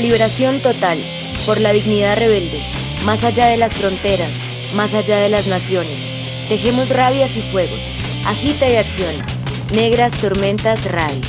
liberación total, por la dignidad rebelde, más allá de las fronteras, más allá de las naciones. Tejemos rabias y fuegos, agita y acciona. Negras Tormentas Radio.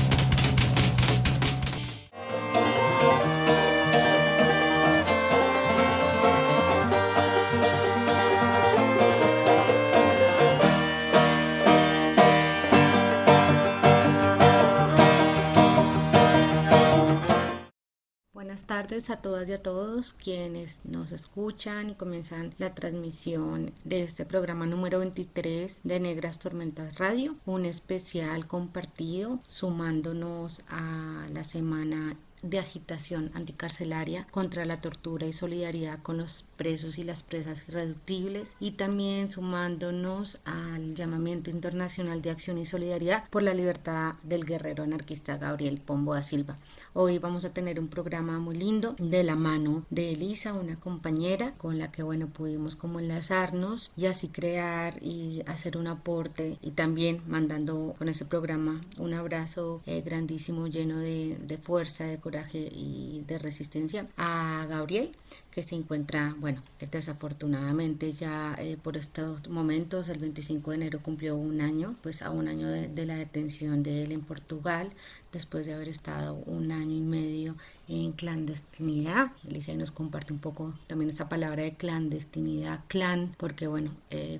Buenas tardes a todas y a todos quienes nos escuchan y comienzan la transmisión de este programa número 23 de Negras Tormentas Radio, un especial compartido sumándonos a la semana de agitación anticarcelaria contra la tortura y solidaridad con los presos y las presas irreductibles, y también sumándonos al llamamiento internacional de acción y solidaridad por la libertad del guerrero anarquista Gabriel Pombo da Silva. Hoy vamos a tener un programa muy lindo de la mano de Elisa, una compañera con la que pudimos como enlazarnos y así crear y hacer un aporte, y también mandando con este programa un abrazo grandísimo, lleno de fuerza, de coraje y de resistencia a Gabriel, que se encuentra, desafortunadamente ya por estos momentos, el 25 de enero cumplió un año, a un año de la detención de él en Portugal, después de haber estado un año y medio en clandestinidad. Elisa nos comparte un poco también esta palabra de clandestinidad, clan, porque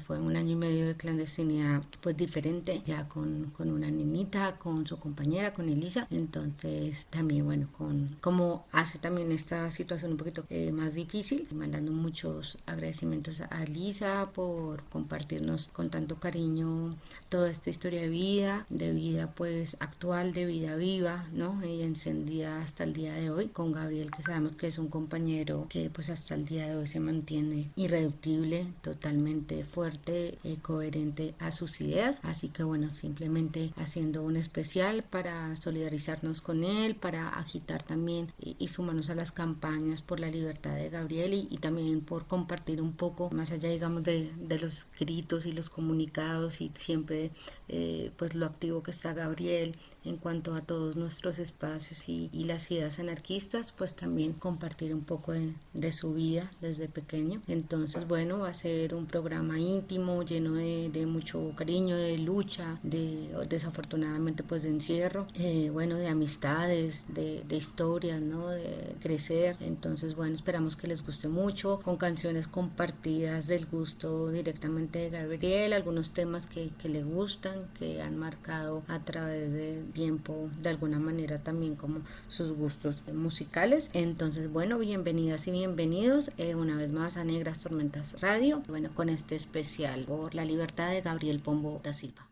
fue un año y medio de clandestinidad diferente, ya con una niñita, con su compañera, con Elisa. Entonces también con cómo hace también esta situación un poquito más difícil, mandando muchos agradecimientos a Elisa por compartirnos con tanto cariño toda esta historia de vida actual, de vida viva, ¿no? Y encendida hasta el día de hoy con Gabriel, que sabemos que es un compañero que hasta el día de hoy se mantiene irreductible, totalmente fuerte, coherente a sus ideas. Así que simplemente haciendo un especial para solidarizarnos con él, para agitar también y sumarnos a las campañas por la libertad de Gabriel, y también por compartir un poco más allá de los gritos y los comunicados, y siempre lo activo que está Gabriel en cuanto a todos nuestros espacios y las ideas anarquistas, también compartir un poco de su vida desde pequeño. Entonces va a ser un programa íntimo, lleno de mucho cariño, de lucha, desafortunadamente de encierro, de amistades, de historias, ¿no? De crecer. Entonces esperamos que les guste mucho, con canciones compartidas del gusto directamente de Gabriel, algunos temas que le gustan, que han marcado a través de tiempo de alguna manera también como sus gustos musicales. Entonces bienvenidas y bienvenidos una vez más a Negras Tormentas Radio, con este especial por la libertad de Gabriel Pombo da Silva.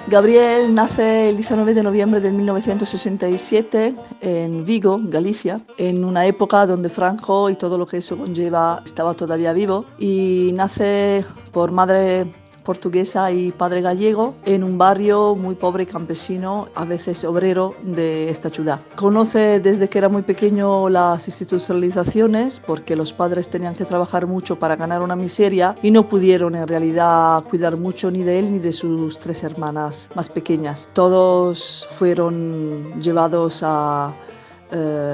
Gabriel nace el 19 de noviembre de 1967 en Vigo, Galicia, en una época donde Franco y todo lo que eso conlleva estaba todavía vivo, y nace por madre portuguesa y padre gallego en un barrio muy pobre campesino, a veces obrero, de esta ciudad. Conoce desde que era muy pequeño las institucionalizaciones, porque los padres tenían que trabajar mucho para ganar una miseria y no pudieron en realidad cuidar mucho ni de él ni de sus 3 hermanas más pequeñas. Todos fueron llevados a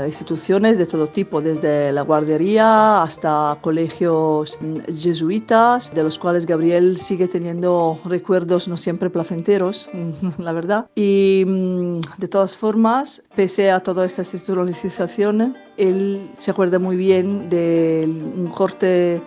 instituciones de todo tipo, desde la guardería hasta colegios jesuitas, de los cuales Gabriel sigue teniendo recuerdos no siempre placenteros, la verdad. Y de todas formas, pese a toda esta institucionalización, él se acuerda muy bien de un corte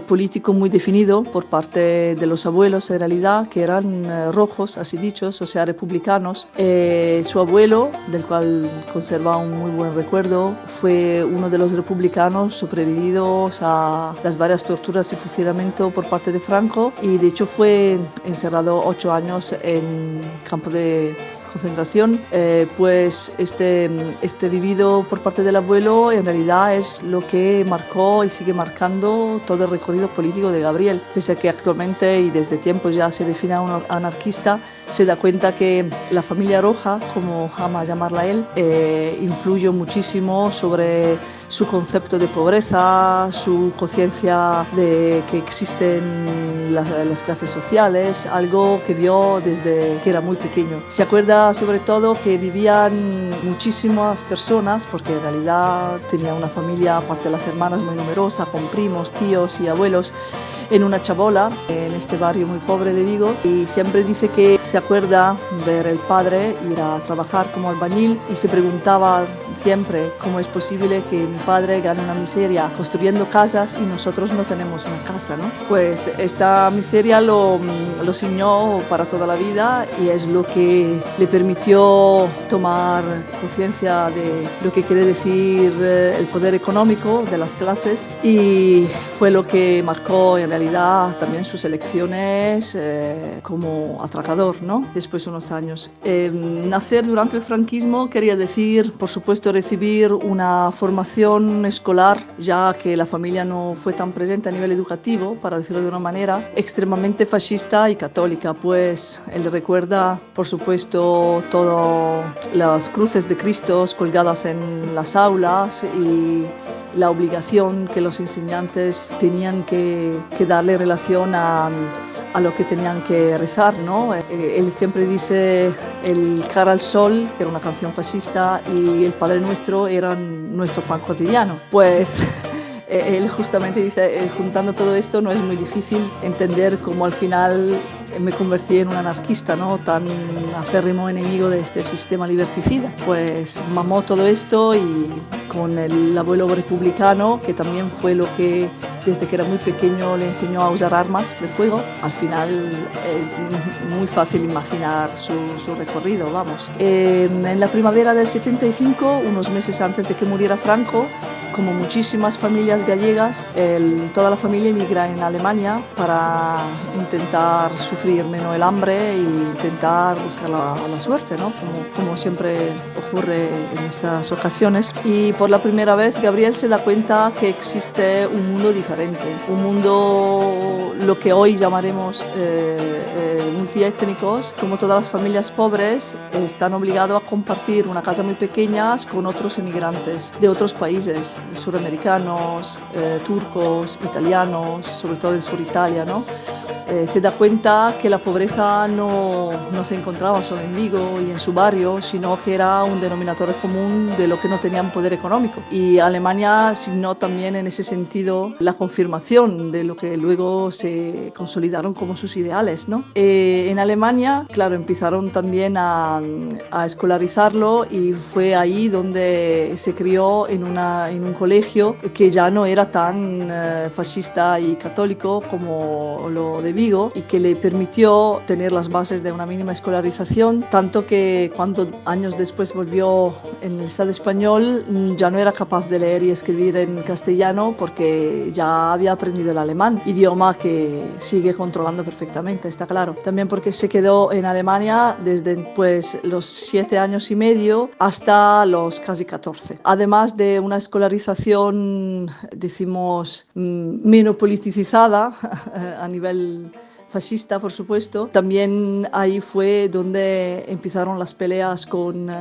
político muy definido por parte de los abuelos, en realidad, que eran rojos, así dichos, o sea, republicanos. Su abuelo, del cual conserva un muy buen recuerdo, fue uno de los republicanos sobrevividos a las varias torturas y fusilamiento por parte de Franco, y de hecho fue encerrado 8 años en campo de concentración. Este vivido por parte del abuelo en realidad es lo que marcó y sigue marcando todo el recorrido político de Gabriel, pese a que actualmente y desde tiempo ya se define a un anarquista. Se da cuenta que la familia roja, como ama llamarla él, influye muchísimo sobre su concepto de pobreza, su conciencia de que existen las clases sociales, algo que vio desde que era muy pequeño. Se acuerda recuerda sobre todo que vivían muchísimas personas, porque en realidad tenía una familia, aparte de las hermanas, muy numerosa, con primos, tíos y abuelos, en una chabola, en este barrio muy pobre de Vigo, y siempre dice que se acuerda ver el padre ir a trabajar como albañil y se preguntaba siempre cómo es posible que mi padre gane una miseria construyendo casas y nosotros no tenemos una casa, ¿no? Pues esta miseria lo ciñó para toda la vida y es lo que le permitió tomar conciencia de lo que quiere decir el poder económico de las clases, y fue lo que marcó en realidad también sus elecciones como atracador, ¿no? Después de unos años. Nacer durante el franquismo quería decir, por supuesto, recibir una formación escolar, ya que la familia no fue tan presente a nivel educativo, para decirlo de una manera, extremadamente fascista y católica, pues él recuerda, por supuesto, todas las cruces de Cristo colgadas en las aulas y la obligación que los enseñantes tenían que darle relación a lo que tenían que rezar, ¿no? Él siempre dice el Cara al Sol, que era una canción fascista, y el Padre Nuestro eran nuestro pan cotidiano. Pues él justamente dice, juntando todo esto no es muy difícil entender cómo al final me convertí en un anarquista, ¿no? Tan acérrimo enemigo de este sistema liberticida. Pues mamó todo esto, y con el abuelo republicano, que también fue lo que desde que era muy pequeño le enseñó a usar armas de fuego, al final es muy fácil imaginar su recorrido, vamos. En la primavera del 75, unos meses antes de que muriera Franco, como muchísimas familias gallegas, toda la familia emigra en Alemania para intentar sufrir menos el hambre e intentar buscar la suerte, ¿no? Como siempre ocurre en estas ocasiones. Y por la primera vez Gabriel se da cuenta que existe un mundo diferente, un mundo lo que hoy llamaremos multiétnicos. Como todas las familias pobres, están obligados a compartir una casa muy pequeña con otros emigrantes de otros países, suramericanos, turcos, italianos, sobre todo en Sur Italia, ¿no? Se da cuenta que la pobreza no se encontraba solo en Vigo y en su barrio, sino que era un denominador común de lo que no tenían poder económico. Y Alemania signó también en ese sentido la confirmación de lo que luego se consolidaron como sus ideales, ¿no? En Alemania, claro, empezaron también a escolarizarlo, y fue ahí donde se crió en un colegio que ya no era tan fascista y católico como lo de Vigo, y que le permitió tener las bases de una mínima escolarización, tanto que cuando años después volvió en el Estado español ya no era capaz de leer y escribir en castellano porque ya había aprendido el alemán, idioma que sigue controlando perfectamente, está claro. También porque se quedó en Alemania desde pues, los 7 años y medio hasta los casi 14. Además de una escolarización, decimos, menos politicizada a nivel fascista, por supuesto. También ahí fue donde empezaron las peleas con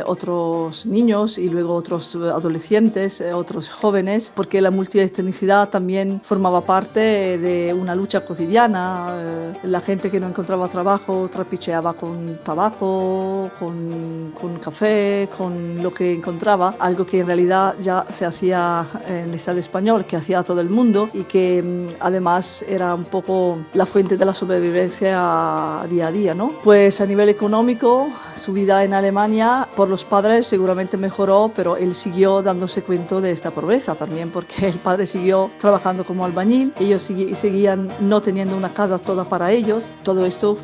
otros niños y luego otros adolescentes, otros jóvenes, porque la multietnicidad también formaba parte de una lucha cotidiana. La gente que no encontraba trabajo trapicheaba con tabaco, con café, con lo que encontraba, algo que en realidad ya se hacía en el Estado español, que hacía todo el mundo, y que además era un poco la fuente de la sobrevivencia día a día, ¿no? Pues a nivel económico, su vida en Alemania por los padres seguramente mejoró, pero él siguió dándose cuenta de esta pobreza también, porque el padre siguió trabajando como albañil, ellos seguían no teniendo una casa toda para ellos. Todo esto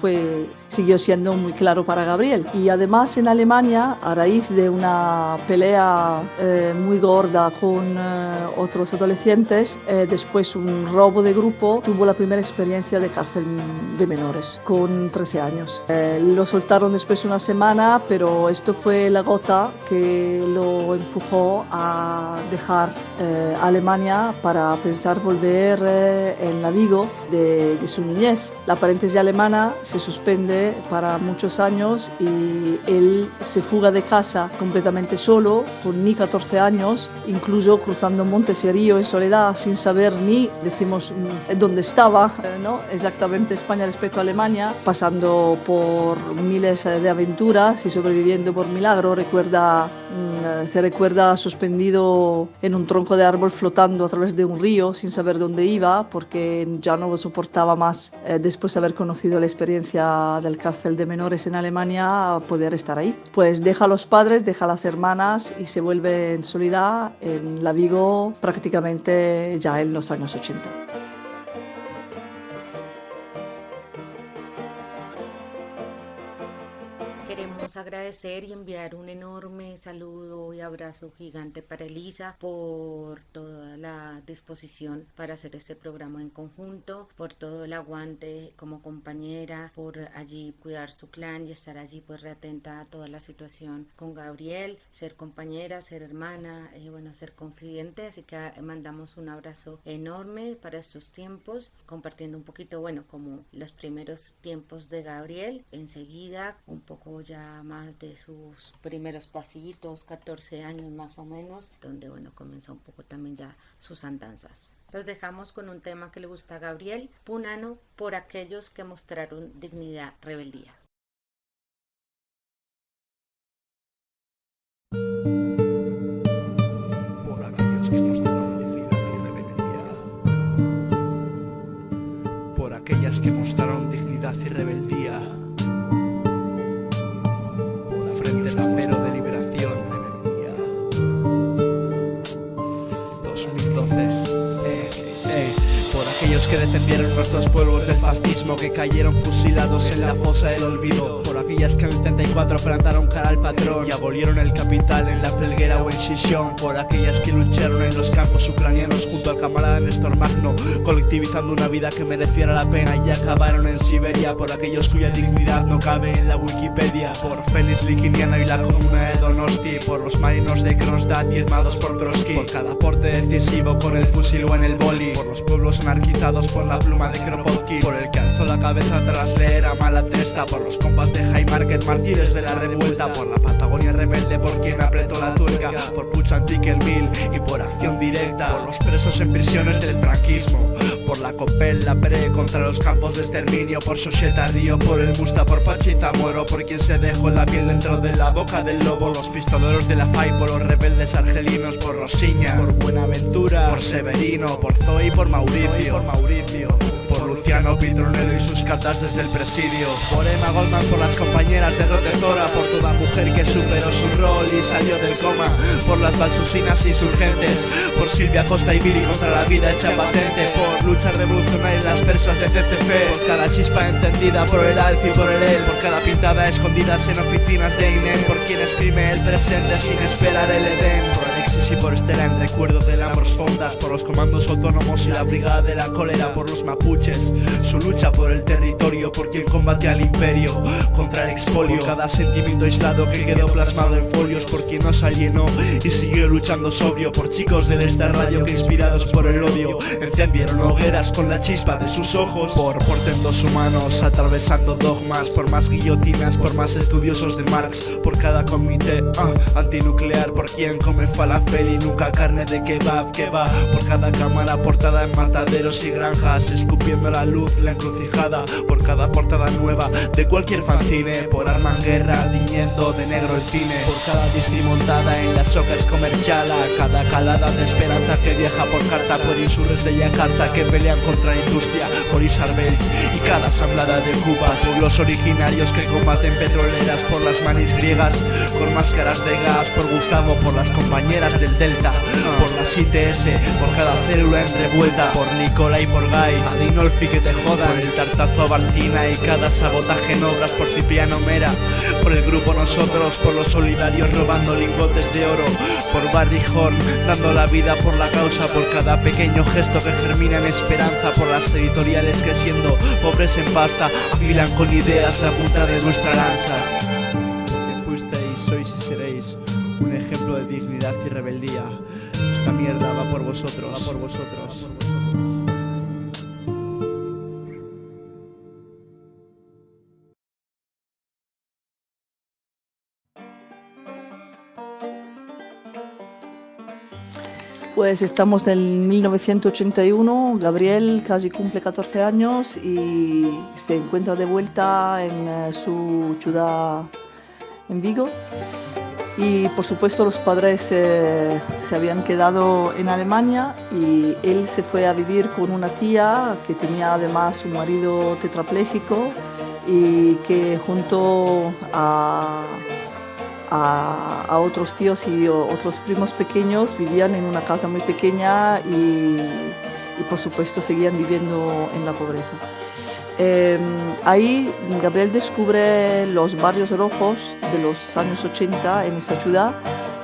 siguió siendo muy claro para Gabriel. Y además en Alemania, a raíz de una pelea muy gorda con otros adolescentes, después un robo de grupo, tuvo la primera experiencia de cárcel de menores con 13 años. Lo soltaron después de una semana, pero esto fue la gota que lo empujó a dejar Alemania para pensar volver en la Vigo de su niñez. La paréntesis alemana se suspende muerte para muchos años y él se fuga de casa completamente solo, con ni 14 años, incluso cruzando montes y ríos en soledad, sin saber ni, decimos, dónde estaba, ¿no? Exactamente España respecto a Alemania, pasando por miles de aventuras y sobreviviendo por milagro. Se recuerda suspendido en un tronco de árbol flotando a través de un río sin saber dónde iba porque ya no soportaba más, después de haber conocido la experiencia del cárcel de menores en Alemania, poder estar ahí. Pues deja a los padres, deja a las hermanas y se vuelve en soledad en la Vigo prácticamente ya en los años 80. Queremos agradecer y enviar un enorme saludo y abrazo gigante para Elisa por toda la disposición para hacer este programa en conjunto, por todo el aguante como compañera, por allí cuidar su clan y estar allí pues reatenta a toda la situación con Gabriel, ser compañera, ser hermana, ser confidente, así que mandamos un abrazo enorme para estos tiempos, compartiendo un poquito, como los primeros tiempos de Gabriel, enseguida un poco ya más de sus primeros pasitos, 14 años más o menos, donde comenzó un poco también ya sus andanzas. Los dejamos con un tema que le gusta a Gabriel, Punano, por aquellos que mostraron dignidad, rebeldía. Por aquellos que mostraron dignidad y rebeldía. Por aquellas que mostraron dignidad y rebeldía. Frente Papero de Liberación, rebeldía. 2012. Por aquellos que defendieron nuestros pueblos del fascismo, que cayeron fusilados en la fosa del olvido. Por aquellas que en el 34 plantaron cara al patrón y abolieron el capital en la Felguera o en Xixón. Por aquellas que lucharon en los campos ucranianos junto al camarada Néstor Magno, colectivizando una vida que mereciera la pena y acabaron en Siberia. Por aquellos cuya dignidad no cabe en la Wikipedia. Por Félix Liquiniano y la comuna de Donosti. Por los marinos de Kronstadt diezmados por Trotsky. Por cada aporte decisivo con el fusil o en el boli. Por los pueblos anarquizados por la pluma de Kropotkin. Por el que alzó la cabeza tras leer a Malatesta. Por los compas de High Market, mártires de la revuelta. Por la Patagonia rebelde, por quien apretó la tuerca. Por Pucha Antiquelmil y por acción directa. Por los presos en prisiones del franquismo. Por la Copel, la PRE contra los campos de exterminio. Por Xocheta Río, por el Musta, por Pachi Zamoro. Por quien se dejó la piel dentro de la boca del lobo. Los pistoleros de la FAI, por los rebeldes argelinos. Por Rosiña, por Buenaventura, por Severino, por Zoe y por Mauricio. Por Luciano Pitronero y sus cartas desde el presidio. Por Emma Goldman, por las compañeras de Rotezora. Por toda mujer que superó su rol y salió del coma. Por las valsusinas insurgentes. Por Silvia Costa y Viri contra la vida hecha patente. Por lucha revolucionaria en las persas de CCF. Por cada chispa encendida, por el Alf y por el EL. Por cada pintada escondidas en oficinas de INEM. Por quien exprime el presente sin esperar el Edén. Por Alexis y por Estela en recuerdo de Lambros Fondas. Por los comandos autónomos y la brigada de la cólera. Por los mapuches, su lucha por el territorio. Por quien combate al imperio contra el expolio. Por cada sentimiento aislado que quedó plasmado en folios. Por quien nos alienó y siguió luchando sobrio. Por chicos del esta radio que inspirados por el odio encendieron hogueras con la chispa de sus ojos. Por portentos humanos atravesando dogmas. Por más guillotinas, por más estudiosos de Marx. Por cada comité antinuclear. Por quien come falafel y nunca carne de kebab que va. Por cada cámara portada en mataderos y granjas, escupiendo la luz, la encrucijada. Por cada portada nueva de cualquier fanzine. Por Arman Guerra, tiñendo de negro el cine. Por cada montada en las socas comerciala. Cada calada de esperanza que viaja por carta. Por insurres de Yakarta que pelean contra la industria. Por Isar Belch y cada asamblea de Cuba. Por los originarios que combaten petroleras. Por las manis griegas con máscaras de gas. Por Gustavo, por las compañeras del Delta. Por las ITS, por cada célula en revuelta. Por Nicola y por Guy, Adinolfi que te jodan. Por el tartazo a Barcina y cada sabotaje en obras. Por Cipriano Mera, por el grupo Nosotros. Por los solidarios robando lingotes de oro. Por Barry Horn, dando la vida por la causa. Por cada pequeño gesto que germina en esperanza. Por las editoriales que siendo pobres en pasta afilan con ideas la punta de nuestra lanza. Que fuisteis, sois y seréis un ejemplo de dignidad y rebeldía. Esta mierda va por vosotros, va por vosotros. Pues estamos en 1981, Gabriel casi cumple 14 años y se encuentra de vuelta en su ciudad en Vigo. Y por supuesto los padres se habían quedado en Alemania y él se fue a vivir con una tía que tenía además un marido tetrapléjico y que junto a otros tíos y otros primos pequeños vivían en una casa muy pequeña y por supuesto seguían viviendo en la pobreza. Ahí Gabriel descubre los barrios rojos de los años 80 en esa ciudad,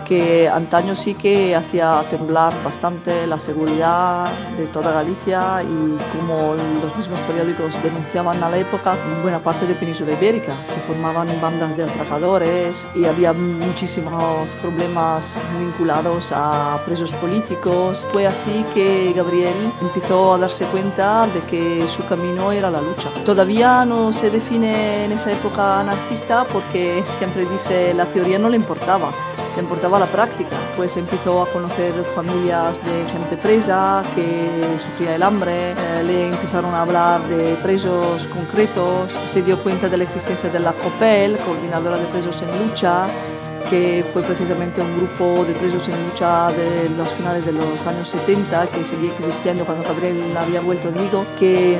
que antaño sí que hacía temblar bastante la seguridad de toda Galicia y como los mismos periódicos denunciaban a la época, en buena parte de Península Ibérica se formaban bandas de atracadores y había muchísimos problemas vinculados a presos políticos. Fue así que Gabriel empezó a darse cuenta de que su camino era la lucha. Todavía no se define en esa época anarquista porque siempre dice la teoría no le importaba la práctica, pues empezó a conocer familias de gente presa que sufría el hambre, le empezaron a hablar de presos concretos, se dio cuenta de la existencia de la COPEL, Coordinadora de Presos en Lucha, que fue precisamente un grupo de presos en lucha de los finales de los años 70, que seguía existiendo cuando Gabriel había vuelto a Vigo, que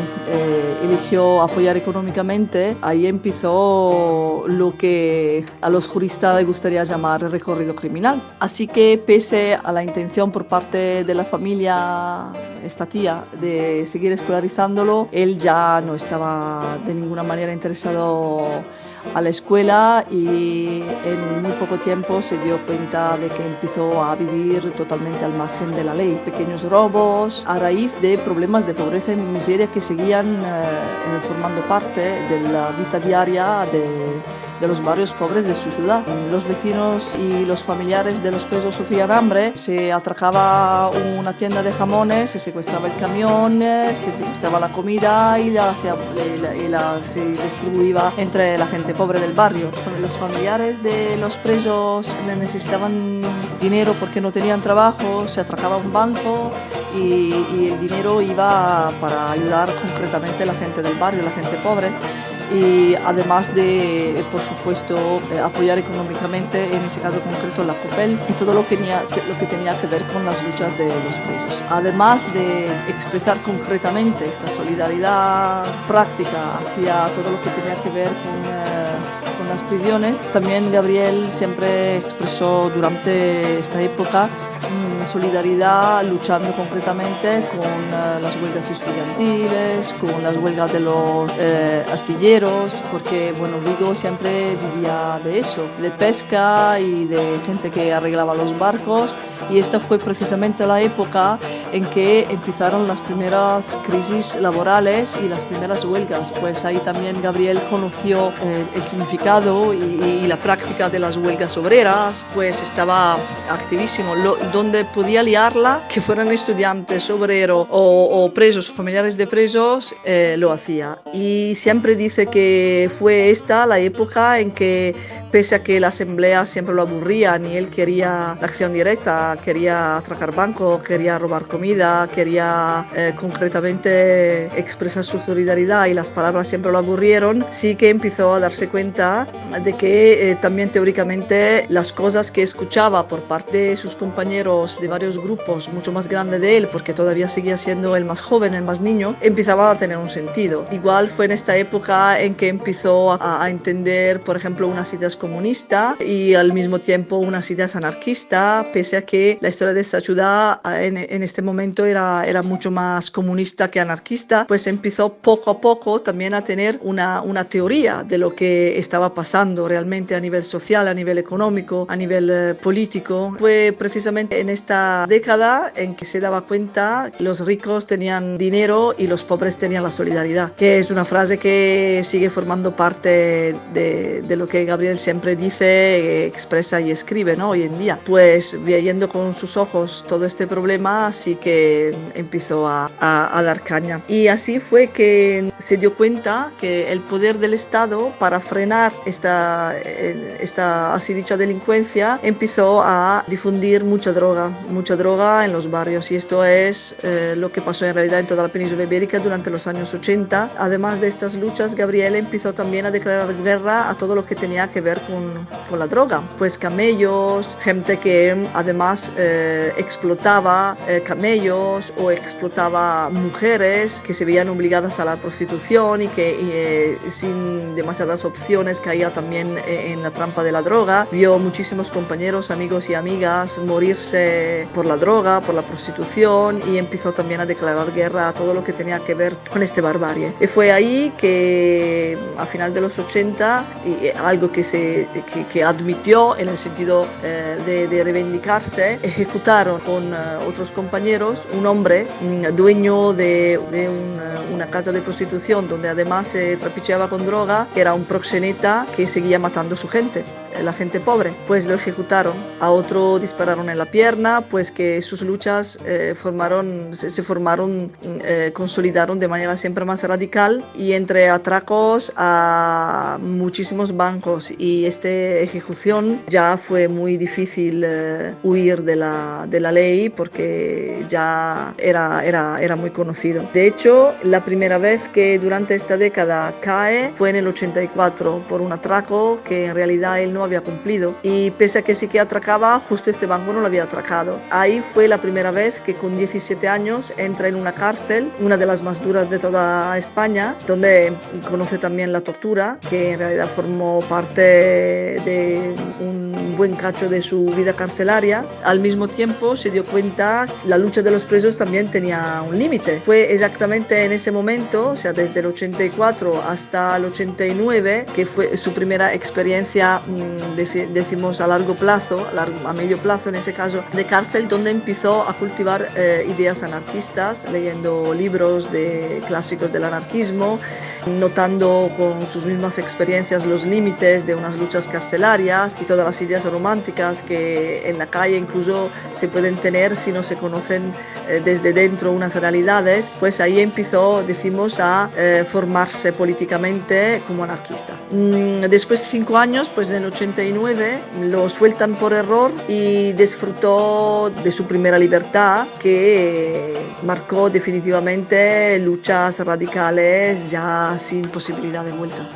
eligió apoyar económicamente. Ahí empezó lo que a los juristas les gustaría llamar el recorrido criminal. Así que pese a la intención por parte de la familia, esta tía, de seguir escolarizándolo, él ya no estaba de ninguna manera interesado a la escuela y en muy poco tiempo se dio cuenta de que empezó a vivir totalmente al margen de la ley. Pequeños robos a raíz de problemas de pobreza y miseria que seguían formando parte de la vida diaria de los barrios pobres de su ciudad. Los vecinos y los familiares de los presos sufrían hambre, se atracaba una tienda de jamones, se secuestraba el camión, se secuestraba la comida y se distribuía entre la gente pobre del barrio. Los familiares de los presos necesitaban dinero porque no tenían trabajo, se atracaba un banco y el dinero iba para ayudar concretamente a la gente del barrio, la gente pobre. Y además de, por supuesto, apoyar económicamente, en ese caso concreto, la COPEL y todo lo que tenía que ver con las luchas de los presos. Además de expresar concretamente esta solidaridad práctica hacia todo lo que tenía que ver con las prisiones, también Gabriel siempre expresó durante esta época solidaridad luchando concretamente con las huelgas estudiantiles, con las huelgas de los astilleros, porque bueno, Vigo siempre vivía de eso, de pesca y de gente que arreglaba los barcos, y esta fue precisamente la época en que empezaron las primeras crisis laborales y las primeras huelgas. Pues ahí también Gabriel conoció el significado y la práctica de las huelgas obreras, pues estaba activísimo. Donde podía liarla, que fueran estudiantes, obreros o presos, familiares de presos, lo hacía. Y siempre dice que fue esta la época en que, pese a que la asamblea siempre lo aburrían y él quería la acción directa, quería atracar bancos, quería robar comida, quería concretamente expresar su solidaridad y las palabras siempre lo aburrieron, sí que empezó a darse cuenta de que también teóricamente las cosas que escuchaba por parte de sus compañeros de varios grupos mucho más grandes de él, porque todavía seguía siendo el más joven, el más niño, empezaban a tener un sentido. Igual fue en esta época en que empezó a entender, por ejemplo, unas ideas comunistas y al mismo tiempo unas ideas anarquistas, pese a que la historia de esta ciudad en este momento era mucho más comunista que anarquista, pues empezó poco a poco también a tener una teoría de lo que estaba pasando realmente a nivel social, a nivel económico, a nivel político. Fue precisamente en esta década en que se daba cuenta que los ricos tenían dinero y los pobres tenían la solidaridad, que es una frase que sigue formando parte de lo que Gabriel siempre dice, expresa y escribe, ¿no? Hoy en día. Pues viendo con sus ojos todo este problema, sí que empezó a dar caña. Y así fue que se dio cuenta que el poder del Estado para frenar esta así dicha delincuencia empezó a difundir mucha droga en los barrios, y esto es lo que pasó en realidad en toda la península ibérica durante los años 80. Además de estas luchas, Gabriel empezó también a declarar guerra a todo lo que tenía que ver con la droga, pues camellos, gente que además explotaba camellos o explotaba mujeres que se veían obligadas a la prostitución y que sin demasiadas opciones caía también en la trampa de la droga. Vio muchísimos compañeros, amigos y amigas morirse por la droga, por la prostitución, y empezó también a declarar guerra a todo lo que tenía que ver con este barbarie. Y fue ahí que a final de los 80, algo que admitió en el sentido de reivindicarse, ejecutaron con otros compañeros un hombre dueño de una casa de prostitución donde además se trapicheaba con droga, que era un proxeneta que seguía matando a su gente, la gente pobre. Pues lo ejecutaron. A otro dispararon en la pierna, pues que sus luchas se consolidaron de manera siempre más radical, y entre atracos a muchísimos bancos y esta ejecución ya fue muy difícil huir de la ley, porque ya era muy conocido. De hecho, la primera vez que durante esta década cae fue en el 84 por un atraco que en realidad él no había cumplido, y pese a que sí que atracaba, justo este banco no lo había atracado. Ahí fue la primera vez que con 17 años entra en una cárcel, una de las más duras de toda España, donde conoce también la tortura, que en realidad formó parte de un buen cacho de su vida carcelaria. Al mismo tiempo se dio cuenta que la lucha de los presos también tenía un límite. Fue exactamente en ese momento, o sea, desde el 84 hasta el 89, que fue su primera experiencia, decimos a largo plazo, a medio plazo en ese caso, de cárcel, donde empezó a cultivar ideas anarquistas, leyendo libros de clásicos del anarquismo, notando con sus mismas experiencias los límites de unas luchas carcelarias y todas las ideas románticas que en la calle incluso se pueden tener si no se conocen desde dentro unas realidades. Pues ahí empezó, decimos, a formarse políticamente como anarquista. Después de 5 años, pues en el 89 lo sueltan por error y disfrutó de su primera libertad, que marcó definitivamente luchas radicales ya sin posibilidad de vuelta.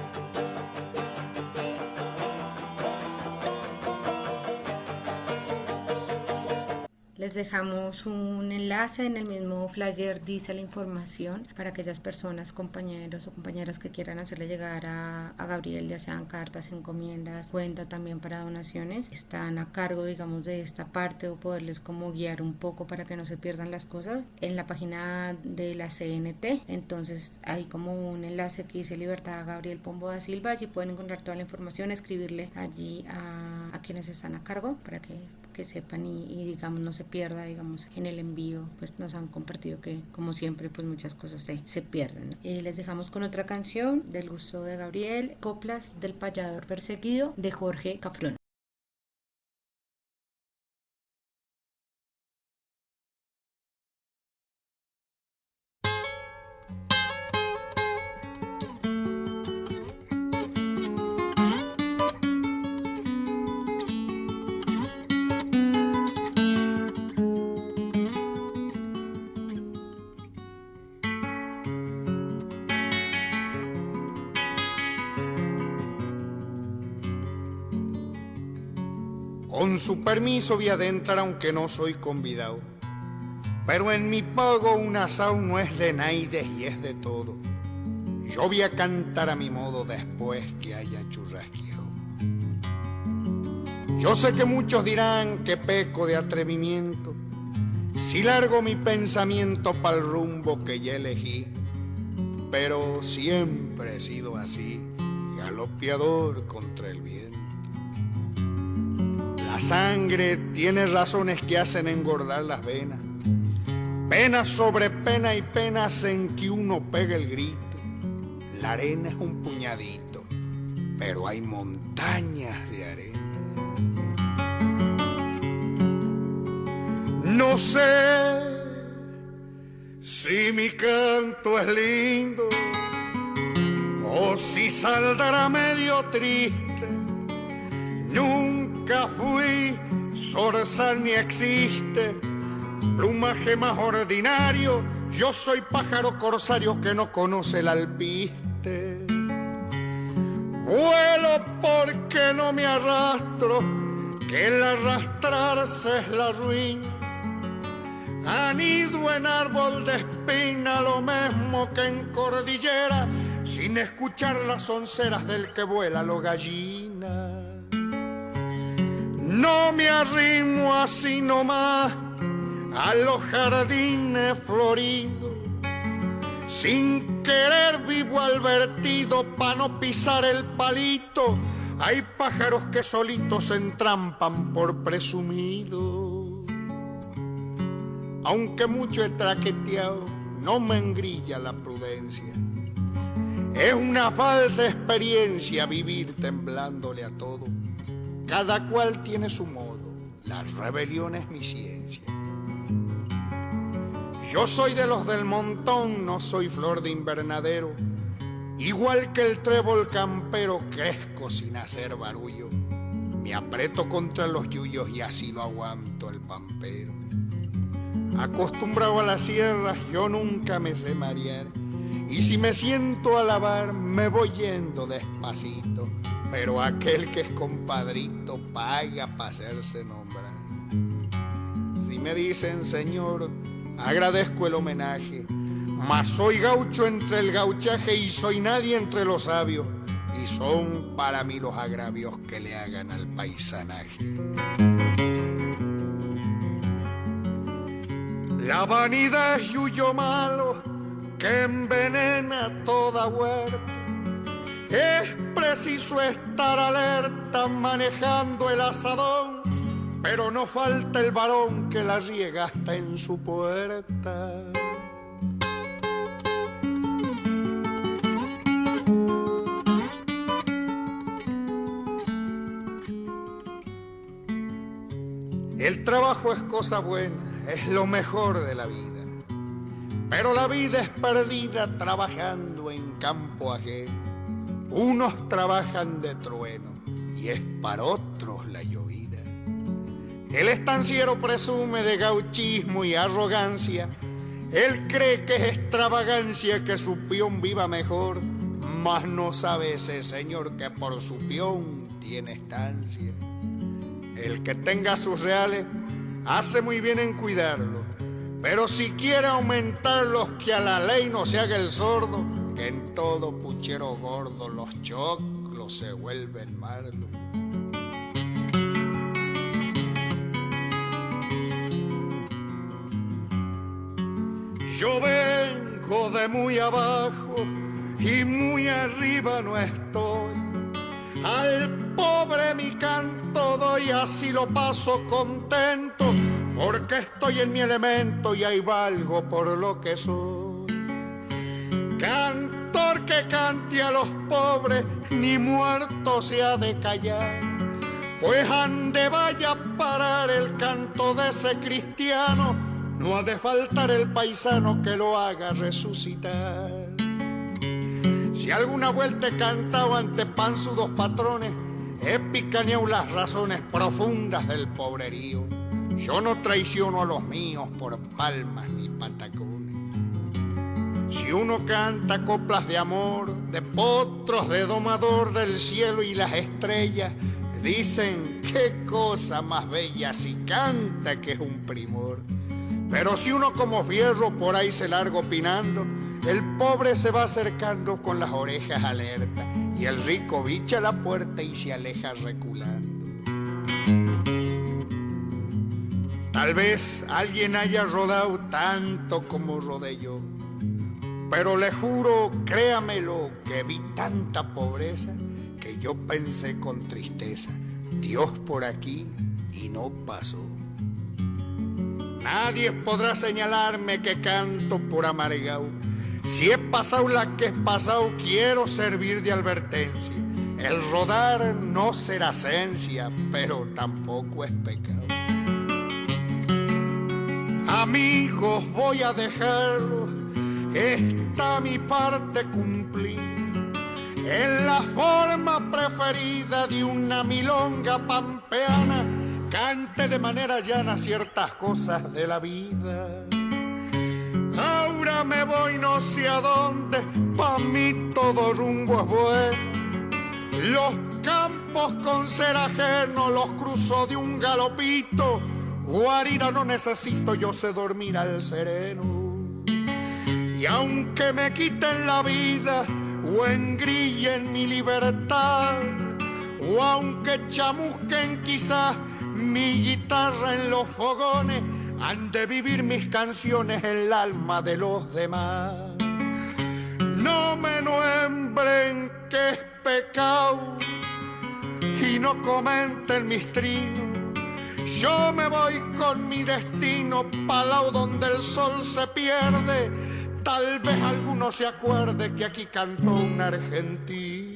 Les dejamos un enlace, en el mismo flyer dice la información para aquellas personas, compañeros o compañeras que quieran hacerle llegar a Gabriel, ya sean cartas, encomiendas, cuenta también para donaciones. Están a cargo, digamos, de esta parte, o poderles como guiar un poco para que no se pierdan las cosas en la página de la CNT. Entonces hay como un enlace que dice Libertad Gabriel Pombo da Silva, allí pueden encontrar toda la información, escribirle allí a quienes están a cargo para que sepan y digamos no se pierda, digamos en el envío. Pues nos han compartido que como siempre pues muchas cosas se pierden, ¿no? Les dejamos con otra canción del gusto de Gabriel, Coplas del Payador Perseguido, de Jorge Cafrún. Con su permiso voy a adentrar aunque no soy convidado, pero en mi pago un asao no es de naides y es de todo. Yo voy a cantar a mi modo después que haya churrasqueado. Yo sé que muchos dirán que peco de atrevimiento si largo mi pensamiento pa'l rumbo que ya elegí, pero siempre he sido así, galopeador contra el viento. La sangre tiene razones que hacen engordar las venas, pena sobre pena y penas en que uno pega el grito. La arena es un puñadito, pero hay montañas de arena. No sé Si mi canto es lindo o si saldrá medio triste, nunca fui zorzal ni existe plumaje más ordinario. Yo soy pájaro corsario que no conoce el alpiste. Vuelo porque no me arrastro, que el arrastrarse es la ruina. Anido en árbol de espina, lo mismo que en cordillera, sin escuchar las onceras del que vuela lo gallina. No me arrimo así nomás a los jardines floridos, sin querer vivo al vertido pa' no pisar el palito. Hay pájaros que solitos se entrampan por presumido. Aunque mucho he traqueteado, no me engrilla la prudencia. Es una falsa experiencia vivir temblándole a todo. Cada cual tiene su modo, la rebelión es mi ciencia. Yo soy de los del montón, no soy flor de invernadero. Igual que el trébol campero, crezco sin hacer barullo. Me aprieto contra los yuyos y así lo aguanto el pampero. Acostumbrado a las sierras, yo nunca me sé marear. Y si me siento a lavar, me voy yendo despacito. Pero aquel que es compadrito paga para hacerse nombrar. Si me dicen señor, agradezco el homenaje, mas soy gaucho entre el gauchaje y soy nadie entre los sabios, y son para mí los agravios que le hagan al paisanaje. La vanidad es yuyo malo que envenena toda huerta. Es preciso estar alerta manejando el asadón, pero no falta el varón que la riega hasta en su puerta. El trabajo es cosa buena, es lo mejor de la vida, pero la vida es perdida trabajando en campo ajeno. Unos trabajan de trueno y es para otros la llovida. El estanciero presume de gauchismo y arrogancia. Él cree que es extravagancia que su peón viva mejor, mas no sabe ese señor que por su peón tiene estancia. El que tenga sus reales hace muy bien en cuidarlo, pero si quiere aumentarlos, que a la ley no se haga el sordo, que en todo puchero gordo los choclos se vuelven marlos. Yo vengo de muy abajo y muy arriba no estoy. Al pobre mi canto doy, así lo paso contento, porque estoy en mi elemento y ahí valgo por lo que soy. Cantor que cante a los pobres, ni muerto se ha de callar, pues ande vaya a parar el canto de ese cristiano, no ha de faltar el paisano que lo haga resucitar. Si alguna vuelta he cantado ante panzudos patrones, he picaneado las razones profundas del pobrerío. Yo no traiciono a los míos por palmas ni patacones. Si uno canta coplas de amor, de potros, de domador del cielo y las estrellas, dicen qué cosa más bella si canta, que es un primor. Pero si uno como fierro por ahí se larga opinando, el pobre se va acercando con las orejas alertas y el rico bicha la puerta y se aleja reculando. Tal vez alguien haya rodado tanto como rodé yo, pero le juro, créamelo, que vi tanta pobreza que yo pensé con tristeza, Dios por aquí, y no pasó. Nadie podrá señalarme que canto por amargao. Si he pasado la que he pasado, quiero servir de advertencia. El rodar no será ciencia, pero tampoco es pecado. Amigo amigos voy a dejarlo, está mi parte cumplida. En la forma preferida de una milonga pampeana, cante de manera llana ciertas cosas de la vida. Ahora me voy no sé a dónde, pa' mí todo rumbo es bueno. Los campos con ser ajeno los cruzo de un galopito. Guarida no necesito, yo sé dormir al sereno. Y aunque me quiten la vida o engrillen mi libertad, o aunque chamusquen quizás mi guitarra en los fogones, han de vivir mis canciones en el alma de los demás. No me nombren que es pecado y no comenten mis trinos. Yo me voy con mi destino pa' lao donde el sol se pierde. Tal vez alguno se acuerde que aquí cantó un argentino.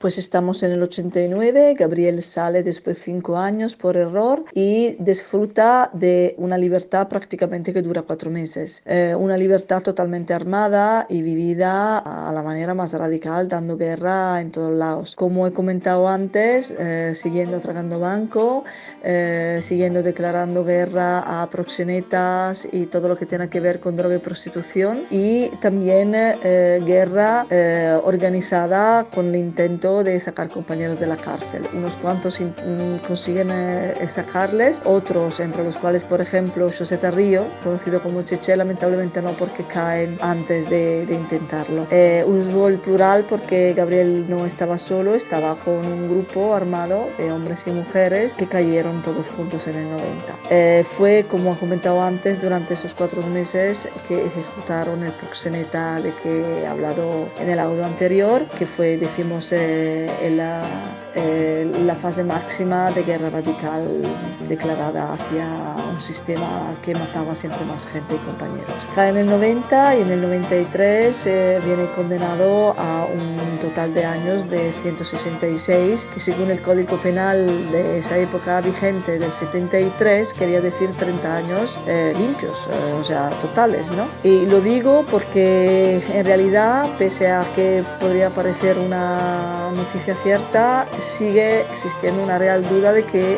Pues estamos en el 89, Gabriel sale después de 5 años por error y disfruta de una libertad prácticamente que dura 4 meses. Una libertad totalmente armada y vivida a la manera más radical, dando guerra en todos lados. Como he comentado antes, siguiendo tragando banco, siguiendo declarando guerra a proxenetas y todo lo que tenga que ver con droga y prostitución, y también guerra organizada con el intento de sacar compañeros de la cárcel. Unos cuantos consiguen sacarles, otros, entre los cuales por ejemplo José Tarrillo, conocido como Cheche, lamentablemente no, porque caen antes de intentarlo. Uso el plural porque Gabriel no estaba solo, estaba con un grupo armado de hombres y mujeres que cayeron todos juntos en el 90. Fue, como he comentado antes, durante esos 4 meses que ejecutaron el proxeneta de que he hablado en el audio anterior, que fue, decimos, la fase máxima de guerra radical declarada hacia un sistema que mataba siempre más gente y compañeros. Cae en el 90 y en el 93 viene condenado a un total de años de 166, que según el Código Penal de esa época vigente del 73 quería decir 30 años limpios, o sea, totales, ¿no? Y lo digo porque en realidad, pese a que podría parecer una noticia cierta, sigue existiendo una real duda de que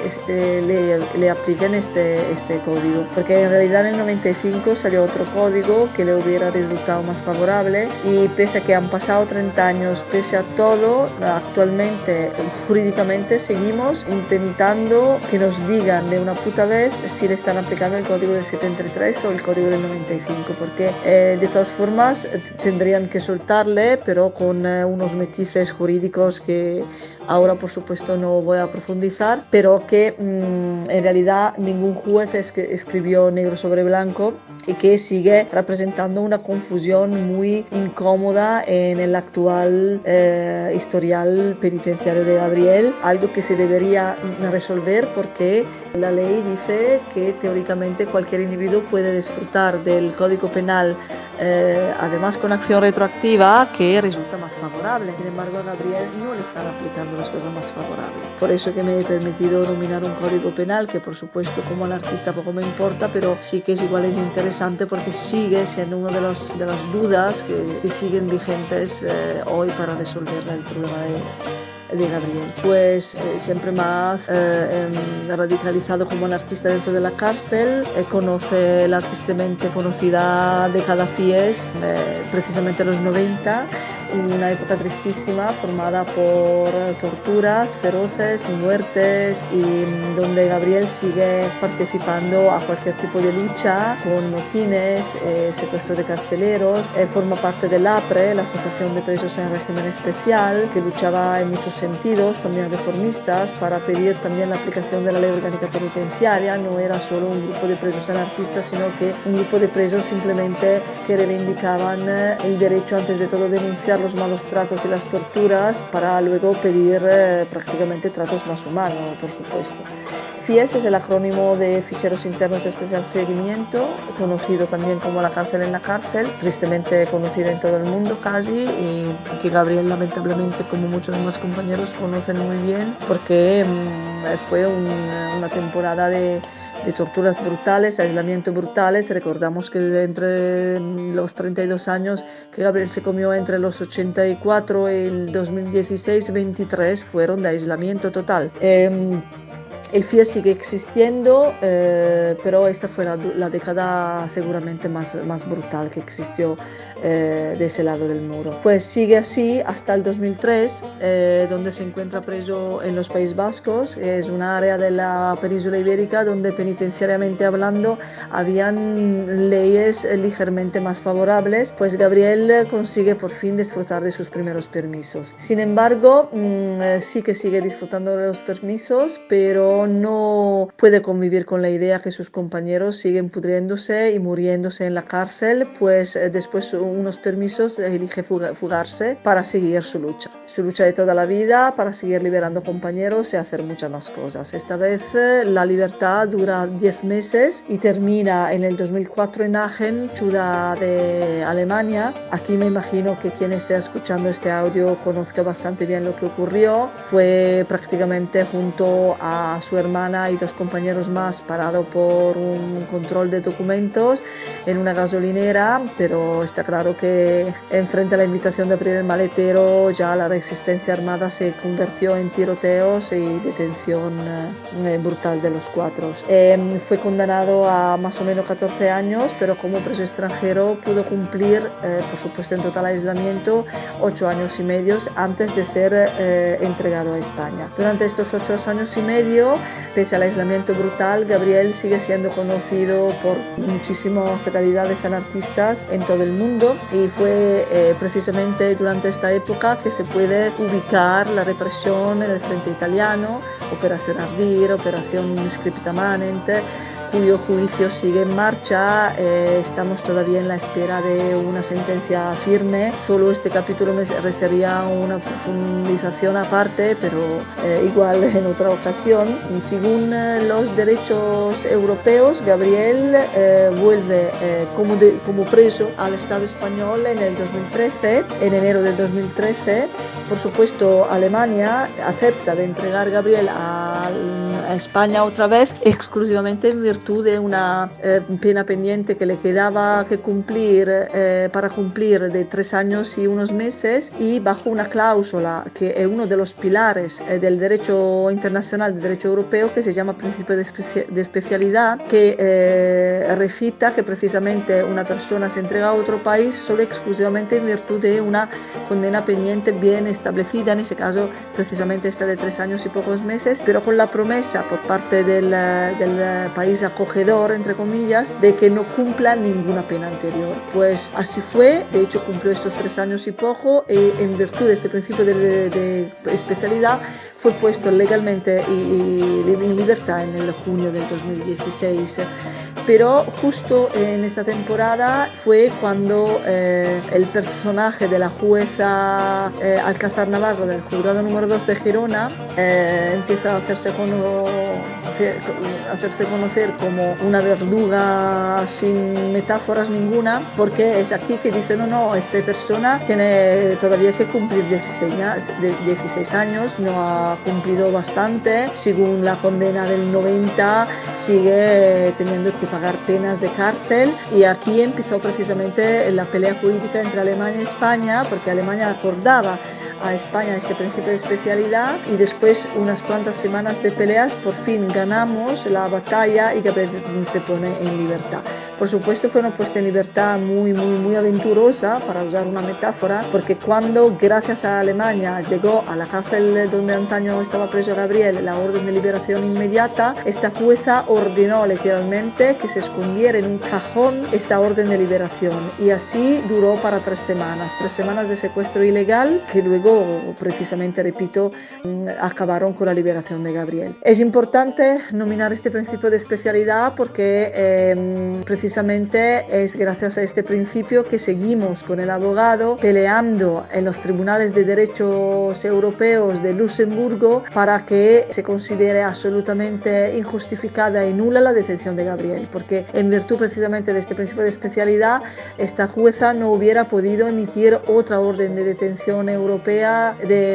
le apliquen este código, porque en realidad en el 95 salió otro código que le hubiera resultado más favorable, y pese a que han pasado 30 años, pese a todo, actualmente jurídicamente seguimos intentando que nos digan de una puta vez si le están aplicando el código del 73 o el código del 95, porque de todas formas tendrían que soltarle, pero con unos matices jurídicos que ahora por supuesto no voy a profundizar, pero que en realidad ningún juez escribió negro sobre blanco, y que sigue representando una confusión muy incómoda en el actual historial penitenciario de Gabriel, algo que se debería resolver porque la ley dice que teóricamente cualquier individuo puede disfrutar del Código Penal, además con acción retroactiva, que resulta más favorable. Sin embargo, a Gabriel no le están aplicando las cosas más favorables. Por eso que me he permitido nominar un Código Penal que, por supuesto, como anarquista poco me importa, pero sí que es igual es interesante porque sigue siendo una de las dudas que siguen vigentes hoy para resolver el problema de Gabriel. Pues siempre más radicalizado como anarquista dentro de la cárcel, conoce la tristemente conocida década Fies, precisamente los 90, una época tristísima formada por torturas feroces y muertes, y donde Gabriel sigue participando a cualquier tipo de lucha con motines, secuestro de carceleros, forma parte del APRE, la Asociación de Presos en Régimen Especial, que luchaba en muchos sentidos, también reformistas, para pedir también la aplicación de la Ley Orgánica Penitenciaria. No era solo un grupo de presos anarquistas, sino que un grupo de presos simplemente que reivindicaban el derecho, antes de todo, denunciar los malos tratos y las torturas para luego pedir prácticamente tratos más humanos, por supuesto. FIES es el acrónimo de Ficheros Internos de Especial Seguimiento, conocido también como la cárcel en la cárcel, tristemente conocida en todo el mundo casi, y que Gabriel lamentablemente, como muchos demás compañeros, conocen muy bien porque fue una temporada de torturas brutales, aislamiento brutales. Recordamos que entre los 32 años que Gabriel se comió entre los 84 y el 2016, 23 fueron de aislamiento total. El FIES sigue existiendo, pero esta fue la década seguramente más brutal que existió de ese lado del muro. Pues sigue así hasta el 2003, donde se encuentra preso en los Países Vascos. Es un área de la península ibérica donde penitenciariamente hablando habían leyes ligeramente más favorables, pues Gabriel consigue por fin disfrutar de sus primeros permisos. Sin embargo, sí que sigue disfrutando de los permisos, pero no puede convivir con la idea que sus compañeros siguen pudriéndose y muriéndose en la cárcel, pues después de unos permisos elige fugarse para seguir su lucha de toda la vida, para seguir liberando compañeros y hacer muchas más cosas. Esta vez la libertad dura 10 meses y termina en el 2004 en Aachen, ciudad de Alemania. Aquí me imagino que quien esté escuchando este audio conozca bastante bien lo que ocurrió. Fue prácticamente junto a su hermana y 2 compañeros más parado por un control de documentos en una gasolinera, pero está claro que frente a la invitación de abrir el maletero ya la resistencia armada se convirtió en tiroteos y detención brutal de los 4. Fue condenado a más o menos 14 años, pero como preso extranjero pudo cumplir, por supuesto en total aislamiento, 8 años y medio antes de ser entregado a España. Durante estos 8 años y medio, pese al aislamiento brutal, Gabriel sigue siendo conocido por muchísimas realidades anarquistas en todo el mundo, y fue precisamente durante esta época que se puede ubicar la represión en el frente italiano, Operación Ardir, Operación Scripta Manent, cuyo juicio sigue en marcha. Estamos todavía en la espera de una sentencia firme. Solo este capítulo merecería una profundización aparte, pero igual en otra ocasión. Según los derechos europeos, Gabriel vuelve como preso al Estado español en el 2013, en enero del 2013. Por supuesto, Alemania acepta de entregar a Gabriel a España otra vez, exclusivamente en virtud de una pena pendiente que le quedaba que cumplir para cumplir de 3 años y unos meses, y bajo una cláusula que es uno de los pilares del derecho internacional, del derecho europeo, que se llama principio de especialidad, que recita que precisamente una persona se entrega a otro país solo exclusivamente en virtud de una condena pendiente bien establecida, en ese caso precisamente esta de 3 años y pocos meses, pero con la promesa por parte del país acogedor, entre comillas, de que no cumpla ninguna pena anterior. Pues así fue, de hecho cumplió estos 3 años y poco, y en virtud de este principio de especialidad fue puesto legalmente y en libertad en el junio del 2016. Pero justo en esta temporada fue cuando el personaje de la jueza Alcázar Navarro del juzgado número 2 de Gerona empieza a hacerse conocer como una verduga sin metáforas ninguna, porque es aquí que dice no, esta persona tiene todavía que cumplir 16 años, no ha cumplido bastante, según la condena del 90 sigue teniendo que pagar penas de cárcel. Y aquí empezó precisamente la pelea jurídica entre Alemania y España, porque Alemania acordaba a España este principio de especialidad, y después unas cuantas semanas de peleas por fin ganamos la batalla y Gabriel se pone en libertad. Por supuesto fue una puesta en libertad muy aventurosa, para usar una metáfora, porque cuando gracias a Alemania llegó a la cárcel donde antaño estaba preso Gabriel la orden de liberación inmediata, esta jueza ordenó literalmente que se escondiera en un cajón esta orden de liberación, y así duró para 3 semanas de secuestro ilegal, que luego precisamente, repito, acabaron con la liberación de Gabriel. Es importante nominar este principio de especialidad porque precisamente precisamente es gracias a este principio que seguimos con el abogado peleando en los tribunales de derechos europeos de Luxemburgo para que se considere absolutamente injustificada y nula la detención de Gabriel, porque en virtud precisamente de este principio de especialidad, esta jueza no hubiera podido emitir otra orden de detención europea, de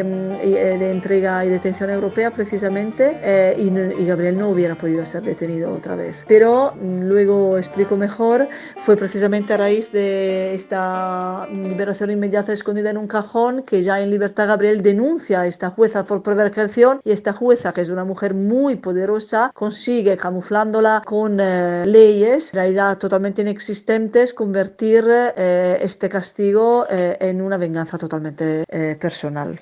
entrega y detención europea precisamente, y Gabriel no hubiera podido ser detenido otra vez. Pero luego explico mejor, fue precisamente a raíz de esta liberación inmediata escondida en un cajón que ya en libertad Gabriel denuncia a esta jueza por prevaricación, y esta jueza, que es una mujer muy poderosa, consigue, camuflándola con leyes en realidad totalmente inexistentes, convertir este castigo en una venganza totalmente personal.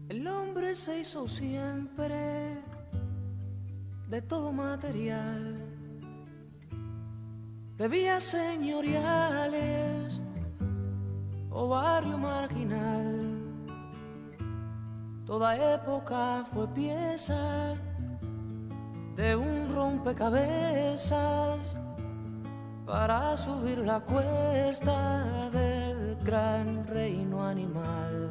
El hombre se hizo siempre de todo material, de vías señoriales o barrio marginal. Toda época fue pieza de un rompecabezas para subir la cuesta del gran reino animal.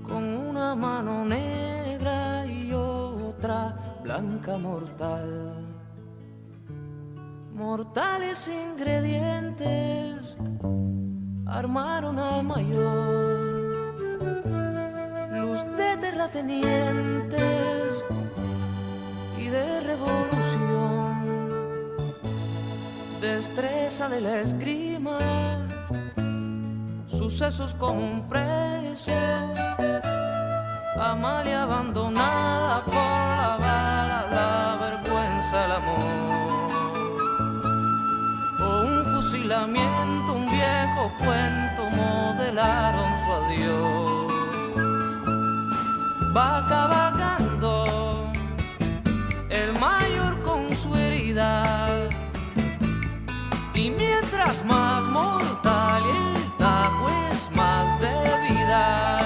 Con una mano negra y otra blanca mortal. Mortales ingredientes armaron al mayor. Luz de terratenientes y de revolución. Destreza de la esgrima, sucesos como un preso. Amalia abandonada por la bala, la vergüenza, el amor. O un fusilamiento, un viejo cuento, modelaron su adiós. Va cabalgando el mayor con su herida, y mientras más mortal el tajo es más de vida.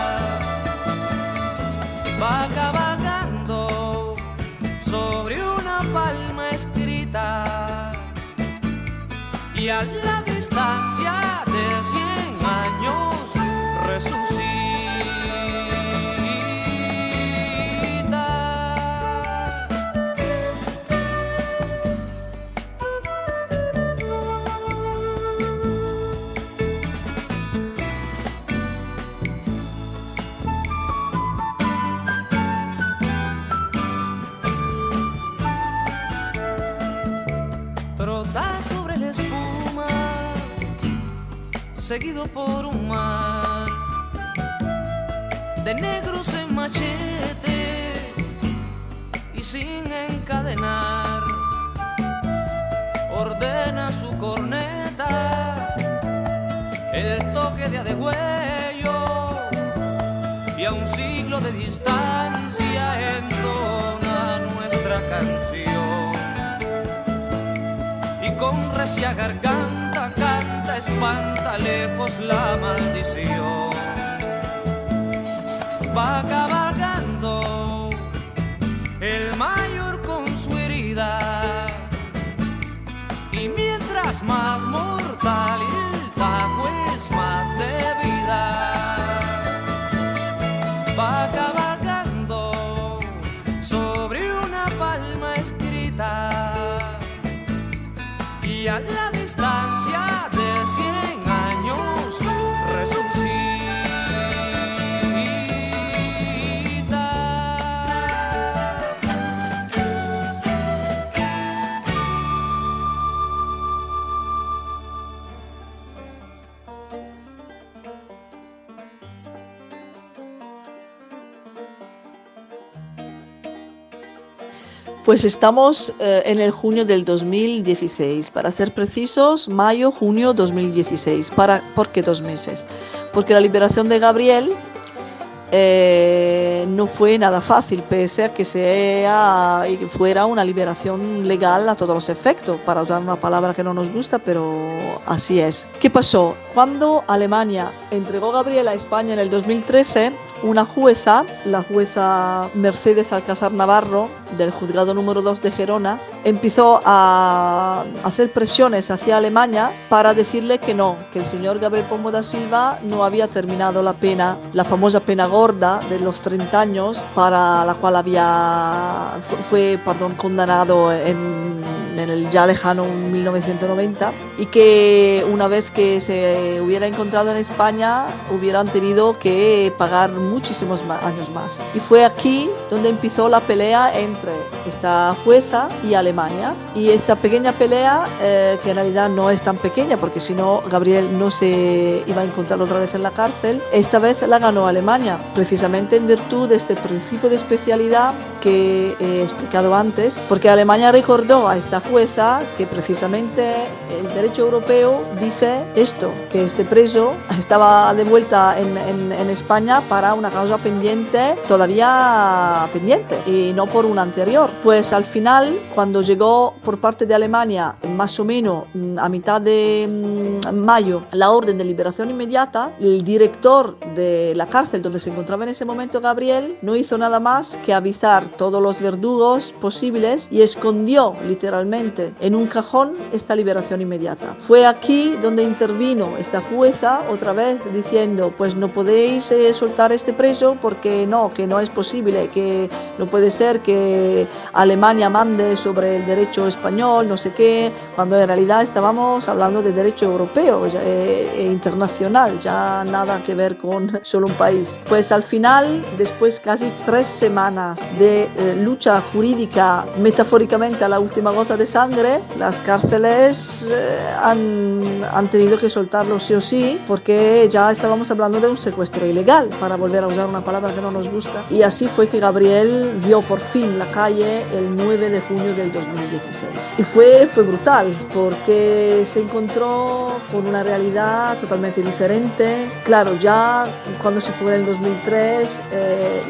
Va cabalgando sobre una palma escrita, y a la distancia de 100 años resucita. Sobre la espuma, seguido por un mar de negros en machete y sin encadenar, ordena su corneta el toque de adegüello, y a un siglo de distancia entona nuestra canción. Con recia garganta canta, espanta lejos la maldición. Va cabalgando el mayor con su herida, y mientras más mortal el tajo es más de vida. Va cabalgando sobre una palma escrita, y a la distancia de 100 años resucita. Pues estamos en el junio del 2016, para ser precisos, mayo-junio 2016. ¿Por qué 2 meses? Porque la liberación de Gabriel no fue nada fácil, pese a que fuera una liberación legal a todos los efectos, para usar una palabra que no nos gusta, pero así es. ¿Qué pasó? Cuando Alemania entregó a Gabriel a España en el 2013, una jueza, la jueza Mercedes Alcázar Navarro, del juzgado número 2 de Gerona, empezó a hacer presiones hacia Alemania para decirle que no, que el señor Gabriel Pombo da Silva no había terminado la pena, la famosa pena gorda de los 30 años, para la cual fue condenado en el ya lejano 1990, y que una vez que se hubiera encontrado en España hubieran tenido que pagar muchísimos años más. Y fue aquí donde empezó la pelea entre esta jueza y Alemania, y esta pequeña pelea, que en realidad no es tan pequeña, porque si no Gabriel no se iba a encontrar otra vez en la cárcel, esta vez la ganó Alemania, precisamente en virtud de este principio de especialidad que he explicado antes, porque Alemania recordó a esta jueza que precisamente el derecho europeo dice esto, que este preso estaba de vuelta en España para una causa todavía pendiente, y no por una anterior. Pues al final, cuando llegó por parte de Alemania, más o menos a mitad de mayo, la orden de liberación inmediata, el director de la cárcel donde se encontraba en ese momento Gabriel no hizo nada más que avisar todos los verdugos posibles y escondió literalmente en un cajón esta liberación inmediata. Fue aquí donde intervino esta jueza otra vez diciendo, pues no podéis soltar este preso porque que no es posible, que no puede ser que Alemania mande sobre el derecho español, no sé qué, cuando en realidad estábamos hablando de derecho europeo e internacional, ya nada que ver con solo un país. Pues al final, después casi 3 semanas de lucha jurídica, metafóricamente a la última gota de sangre, las cárceles han tenido que soltarlo sí o sí, porque ya estábamos hablando de un secuestro ilegal, para volver a usar una palabra que no nos gusta. Y así fue que Gabriel vio por fin la calle el 9 de junio del 2016. Y fue brutal, porque se encontró con una realidad totalmente diferente. Claro, ya cuando se fue en el 2003,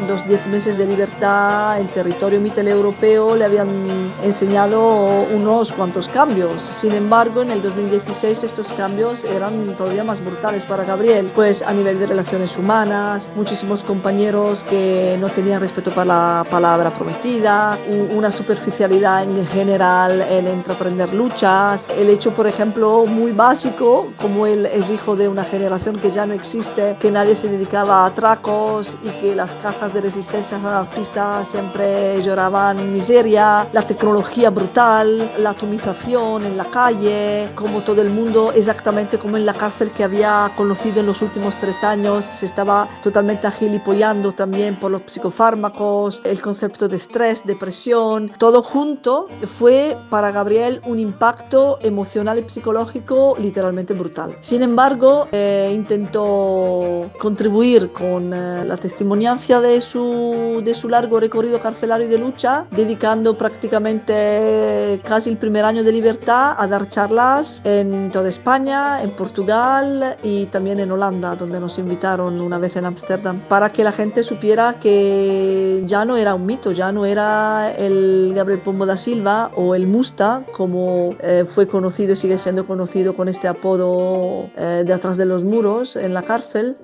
los 10 meses de libertad en territorio mitteleuropeo le habían enseñado unos cuantos cambios. Sin embargo, en el 2016 estos cambios eran todavía más brutales para Gabriel, pues a nivel de relaciones humanas, muchísimos compañeros que no tenían respeto para la palabra prometida, una superficialidad en general en entreprender luchas, el hecho, por ejemplo, muy básico, como él es hijo de una generación que ya no existe, que nadie se dedicaba a atracos y que las cajas de resistencia anarquistas siempre lloraban miseria, la tecnología brutal, la atomización en la calle, como todo el mundo, exactamente como en la cárcel que había conocido en los últimos 3 años, se estaba totalmente agilipollando también por los psicofármacos, el concepto de estrés, depresión, todo junto fue para Gabriel un impacto emocional y psicológico literalmente brutal. Sin embargo, intentó contribuir con la testimoniancia de su largo recorrido carcelario y de lucha, dedicando prácticamente casi el primer año de libertad a dar charlas en toda España, en Portugal y también en Holanda, donde nos invitaron una vez en Ámsterdam, para que la gente supiera que ya no era un mito, ya no era el Gabriel Pombo da Silva o el Musta, como fue conocido y sigue siendo conocido con este apodo de atrás de los muros en la cárcel,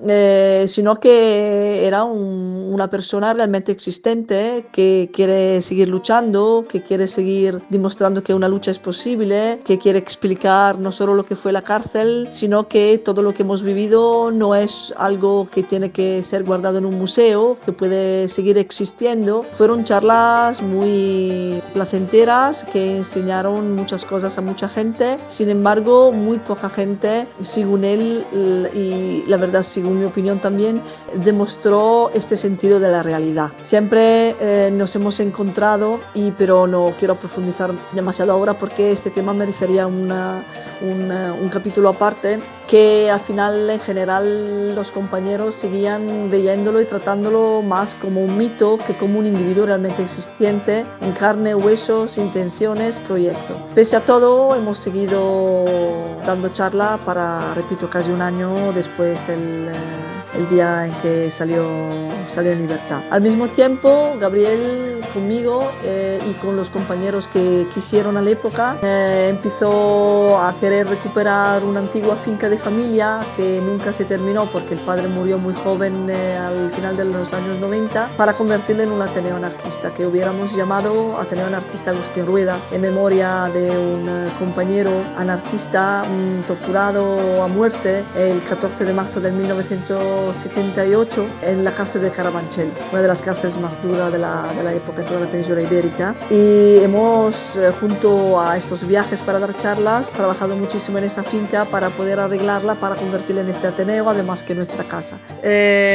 sino que era una persona realmente existente que quiere seguir luchando, que quiere seguir demostrando que una lucha es posible, que quiere explicar no solo lo que fue la cárcel, sino que todo lo que hemos vivido no es algo que tiene que ser guardado en un museo, que puede seguir existiendo. Fueron charlas muy placenteras que enseñaron muchas cosas a mucha gente. Sin embargo, muy poca gente, según él y la verdad según mi opinión también, demostró este sentido de la realidad. Siempre nos hemos encontrado, pero no quiero profundizar demasiado ahora porque este tema merecería un capítulo aparte, que al final en general los compañeros seguían viéndolo y tratándolo más como un mito que como un individuo realmente existente, en carne, huesos, intenciones, proyecto. Pese a todo, hemos seguido dando charla para, repito, casi un año después el día en que salió en libertad. Al mismo tiempo, Gabriel conmigo y con los compañeros que quisieron a la época empezó a querer recuperar una antigua finca de familia que nunca se terminó porque el padre murió muy joven al final de los años 90, para convertirla en un Ateneo anarquista que hubiéramos llamado Ateneo Anarquista Agustín Rueda, en memoria de un compañero anarquista torturado a muerte el 14 de marzo de 1978 en la cárcel de Carabanchel, una de las cárceles más duras de la época en toda la península ibérica. Y hemos, junto a estos viajes para dar charlas, trabajado muchísimo en esa finca para poder arreglarla, para convertirla en este Ateneo, además que nuestra casa.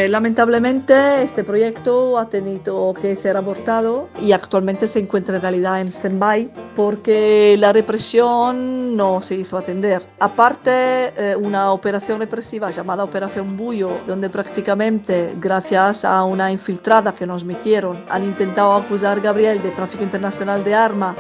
Lamentablemente este proyecto ha tenido que ser abortado y actualmente se encuentra en realidad en stand-by porque la represión no se hizo atender. Aparte, una operación represiva llamada Operación Bullo, donde prácticamente gracias a una infiltrada que nos metieron han intentado acusar a Gabriel de tráfico internacional de armas.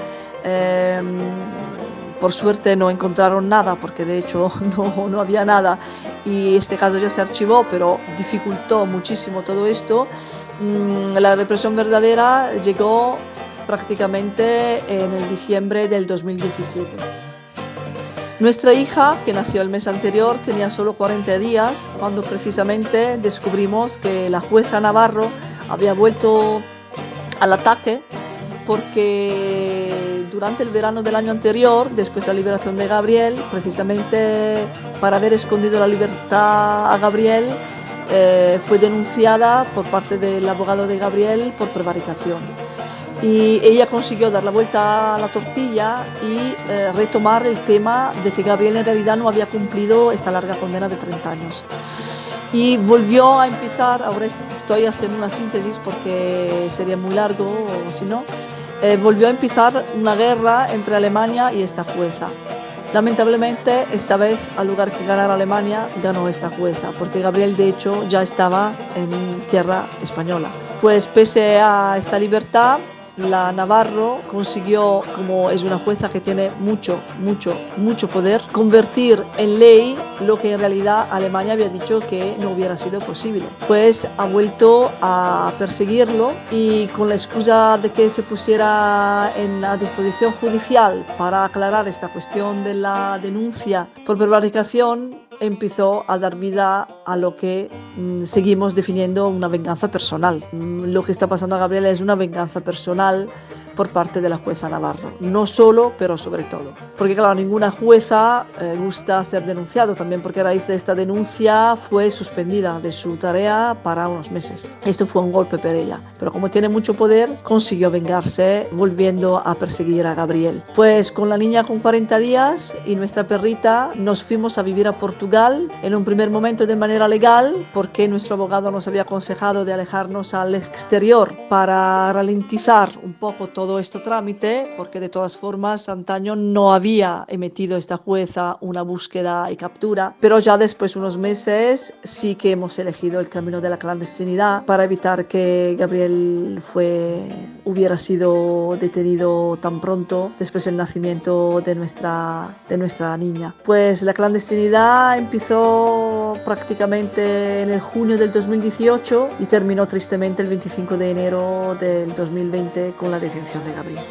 Por suerte no encontraron nada, porque de hecho no había nada y este caso ya se archivó, pero dificultó muchísimo todo esto. La represión verdadera llegó prácticamente en el diciembre del 2017. Nuestra hija, que nació el mes anterior, tenía solo 40 días cuando precisamente descubrimos que la jueza Navarro había vuelto al ataque porque durante el verano del año anterior, después de la liberación de Gabriel, precisamente para haber escondido la libertad a Gabriel, fue denunciada por parte del abogado de Gabriel por prevaricación. Y ella consiguió dar la vuelta a la tortilla y retomar el tema de que Gabriel en realidad no había cumplido esta larga condena de 30 años. Y volvió a empezar, ahora estoy haciendo una síntesis porque sería muy largo o si no, volvió a empezar una guerra entre Alemania y esta jueza. Lamentablemente, esta vez, al lugar que ganara Alemania, ganó esta jueza, porque Gabriel de hecho ya estaba en tierra española. Pues pese a esta libertad, la Navarro consiguió, como es una jueza que tiene mucho poder, convertir en ley lo que en realidad Alemania había dicho que no hubiera sido posible. Pues ha vuelto a perseguirlo y con la excusa de que se pusiera a disposición judicial para aclarar esta cuestión de la denuncia por prevaricación, empezó a dar vida a lo que seguimos definiendo una venganza personal. Lo que está pasando a Gabriel es una venganza personal por parte de la jueza Navarro. No solo, pero sobre todo. Porque claro, ninguna jueza gusta ser denunciado, también porque a raíz de esta denuncia fue suspendida de su tarea para unos meses. Esto fue un golpe para ella. Pero como tiene mucho poder, consiguió vengarse volviendo a perseguir a Gabriel. Pues con la niña con 40 días y nuestra perrita nos fuimos a vivir a Portugal en un primer momento de manera legal, porque nuestro abogado nos había aconsejado de alejarnos al exterior para ralentizar un poco todo este trámite, porque de todas formas antaño no había emitido esta jueza una búsqueda y captura, pero ya después de unos meses sí que hemos elegido el camino de la clandestinidad para evitar que Gabriel hubiera sido detenido tan pronto después del nacimiento de nuestra niña. Pues la clandestinidad empezó prácticamente en el junio del 2018 y terminó tristemente el 25 de enero del 2020 con la detención de Gabriel.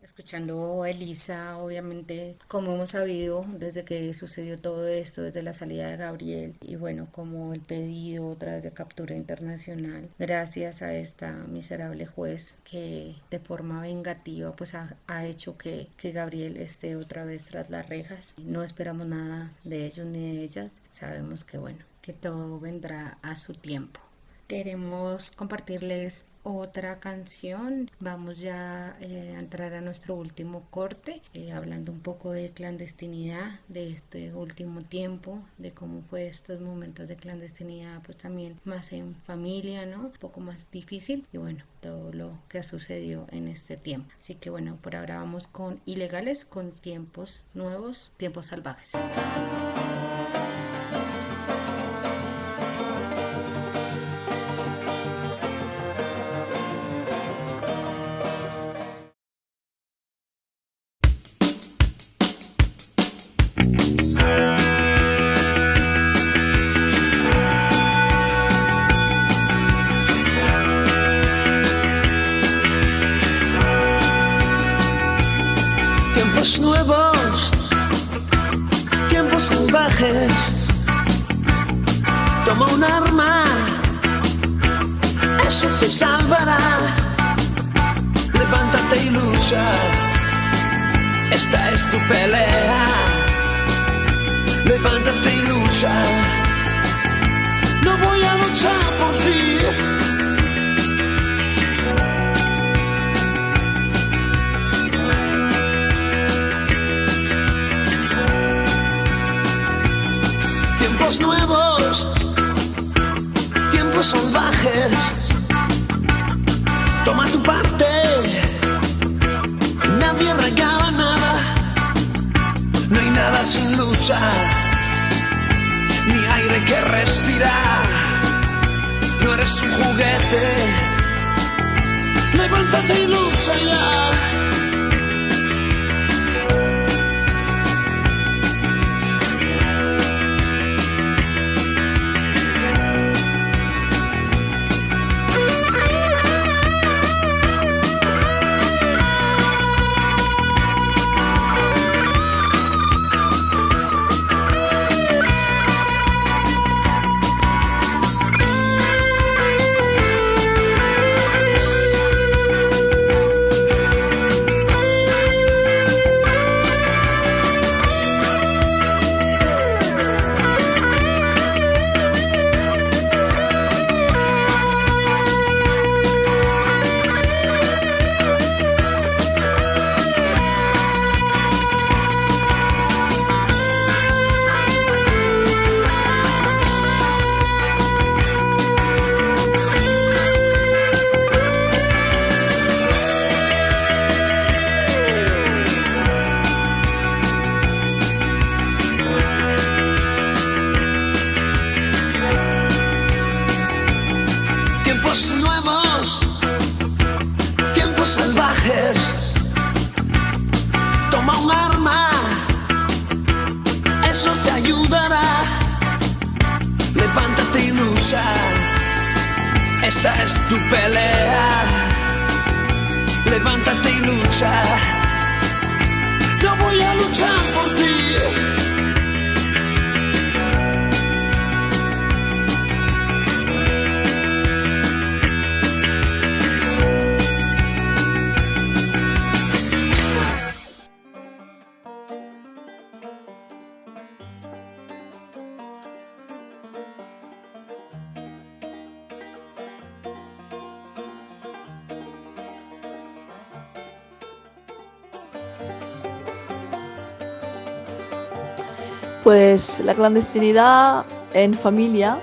Escuchando a Elisa, obviamente, como hemos sabido desde que sucedió todo esto, desde la salida de Gabriel y bueno, como el pedido otra vez de captura internacional, gracias a esta miserable juez que de forma vengativa pues ha hecho que Gabriel esté otra vez tras las rejas. No esperamos nada de ellos ni de ellas, sabemos que bueno, que todo vendrá a su tiempo. Queremos compartirles otra canción. Vamos ya a entrar a nuestro último corte, hablando un poco de clandestinidad, de este último tiempo, de cómo fue estos momentos de clandestinidad, pues también más en familia, ¿no? Un poco más difícil y bueno, todo lo que ha sucedido en este tiempo. Así que bueno, por ahora vamos con Ilegales, con Tiempos Nuevos, Tiempos Salvajes. Tiempos nuevos, tiempos salvajes. Toma un arma, eso te salvará. Levántate y lucha, esta es tu pelea. Levántate y lucha, no voy a luchar por ti. Tiempos nuevos, tiempos salvajes. Toma tu parte, nadie regala nada. No hay nada sin lucha, ni aire que respirar. No eres un juguete, levántate y lucha ya. Salvajes, toma un arma, eso te ayudará. Levántate y lucha, esta es tu pelea. Levántate y lucha, yo voy a luchar por ti. Pues la clandestinidad en familia,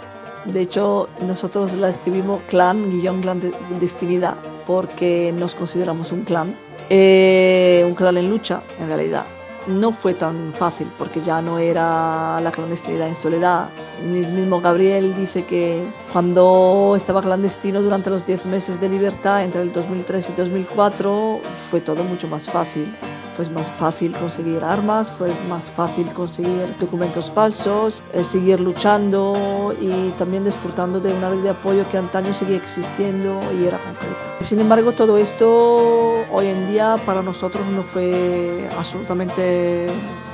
de hecho nosotros la escribimos clan-clandestinidad porque nos consideramos un clan en lucha en realidad. No fue tan fácil porque ya no era la clandestinidad en soledad. El mismo Gabriel dice que cuando estaba clandestino durante los 10 meses de libertad entre el 2003 y 2004 fue todo mucho más fácil. Fue más fácil conseguir armas, fue más fácil conseguir documentos falsos, seguir luchando y también disfrutando de una red de apoyo que antaño seguía existiendo y era concreta. Sin embargo, todo esto hoy en día para nosotros no fue absolutamente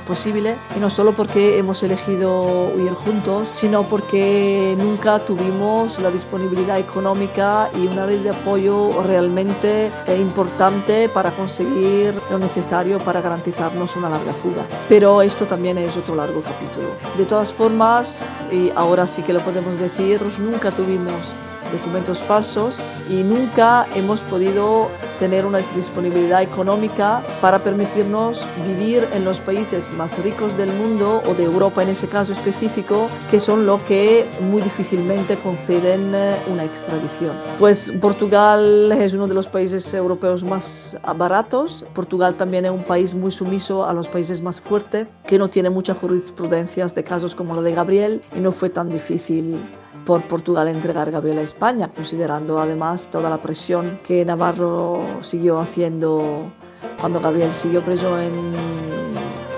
posible, y no solo porque hemos elegido huir juntos, sino porque nunca tuvimos la disponibilidad económica y una red de apoyo realmente importante para conseguir lo necesario para garantizarnos una larga fuga. Pero esto también es otro largo capítulo. De todas formas, y ahora sí que lo podemos decir, nunca tuvimos documentos falsos y nunca hemos podido tener una disponibilidad económica para permitirnos vivir en los países más ricos del mundo o de Europa en ese caso específico, que son los que muy difícilmente conceden una extradición. Pues Portugal es uno de los países europeos más baratos. Portugal también es un país muy sumiso a los países más fuertes, que no tiene muchas jurisprudencias de casos como la de Gabriel, y no fue tan difícil por Portugal entregar a Gabriel a España, considerando además toda la presión que Navarro siguió haciendo cuando Gabriel siguió preso en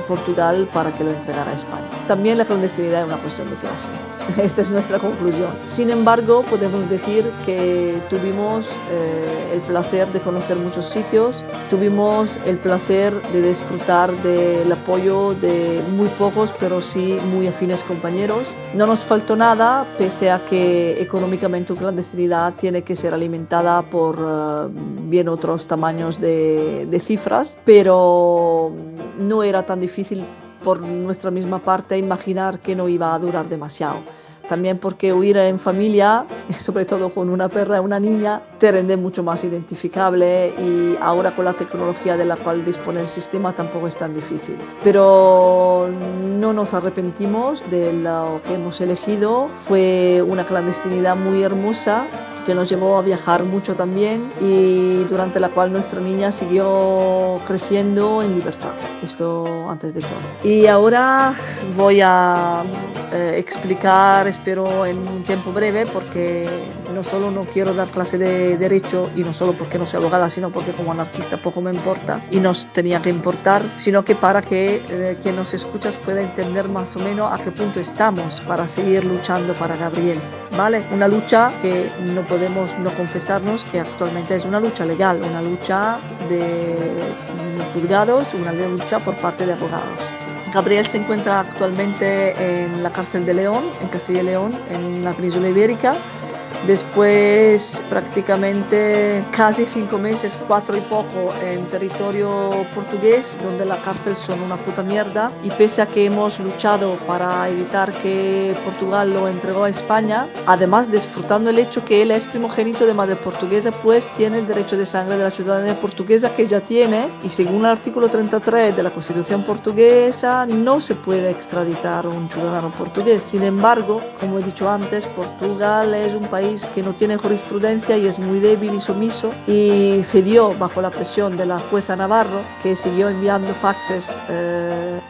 Portugal para que lo entregara a España. También la clandestinidad es una cuestión de clase. Esta es nuestra conclusión. Sin embargo, podemos decir que tuvimos el placer de conocer muchos sitios, tuvimos el placer de disfrutar del apoyo de muy pocos, pero sí muy afines compañeros. No nos faltó nada, pese a que económicamente la clandestinidad tiene que ser alimentada por bien otros tamaños de cifras, pero no era tan difícil por nuestra misma parte imaginar que no iba a durar demasiado. También porque huir en familia, sobre todo con una perra y una niña, te rende mucho más identificable, y ahora con la tecnología de la cual dispone el sistema tampoco es tan difícil. Pero no nos arrepentimos de lo que hemos elegido. Fue una clandestinidad muy hermosa que nos llevó a viajar mucho también, y durante la cual nuestra niña siguió creciendo en libertad. Esto antes de todo. Y ahora voy a explicar, espero en un tiempo breve, porque no solo no quiero dar clase de derecho, y no solo porque no soy abogada, sino porque como anarquista poco me importa y nos tenía que importar, sino que para que quien nos escucha pueda entender más o menos a qué punto estamos para seguir luchando para Gabriel, ¿vale? Una lucha que no podemos no confesarnos que actualmente es una lucha legal, una lucha de juzgados, una lucha por parte de abogados. Gabriel se encuentra actualmente en la cárcel de León, en Castilla y León, en la península ibérica. Después prácticamente casi 5 meses, 4 y poco, en territorio portugués, donde la cárcel son una puta mierda, y pese a que hemos luchado para evitar que Portugal lo entregó a España, además disfrutando el hecho que él es primogénito de madre portuguesa, pues tiene el derecho de sangre de la ciudadanía portuguesa que ya tiene, y según el artículo 33 de la Constitución portuguesa no se puede extraditar a un ciudadano portugués. Sin embargo, como he dicho antes, Portugal es un país que no tiene jurisprudencia y es muy débil y sumiso, y cedió bajo la presión de la jueza Navarro, que siguió enviando faxes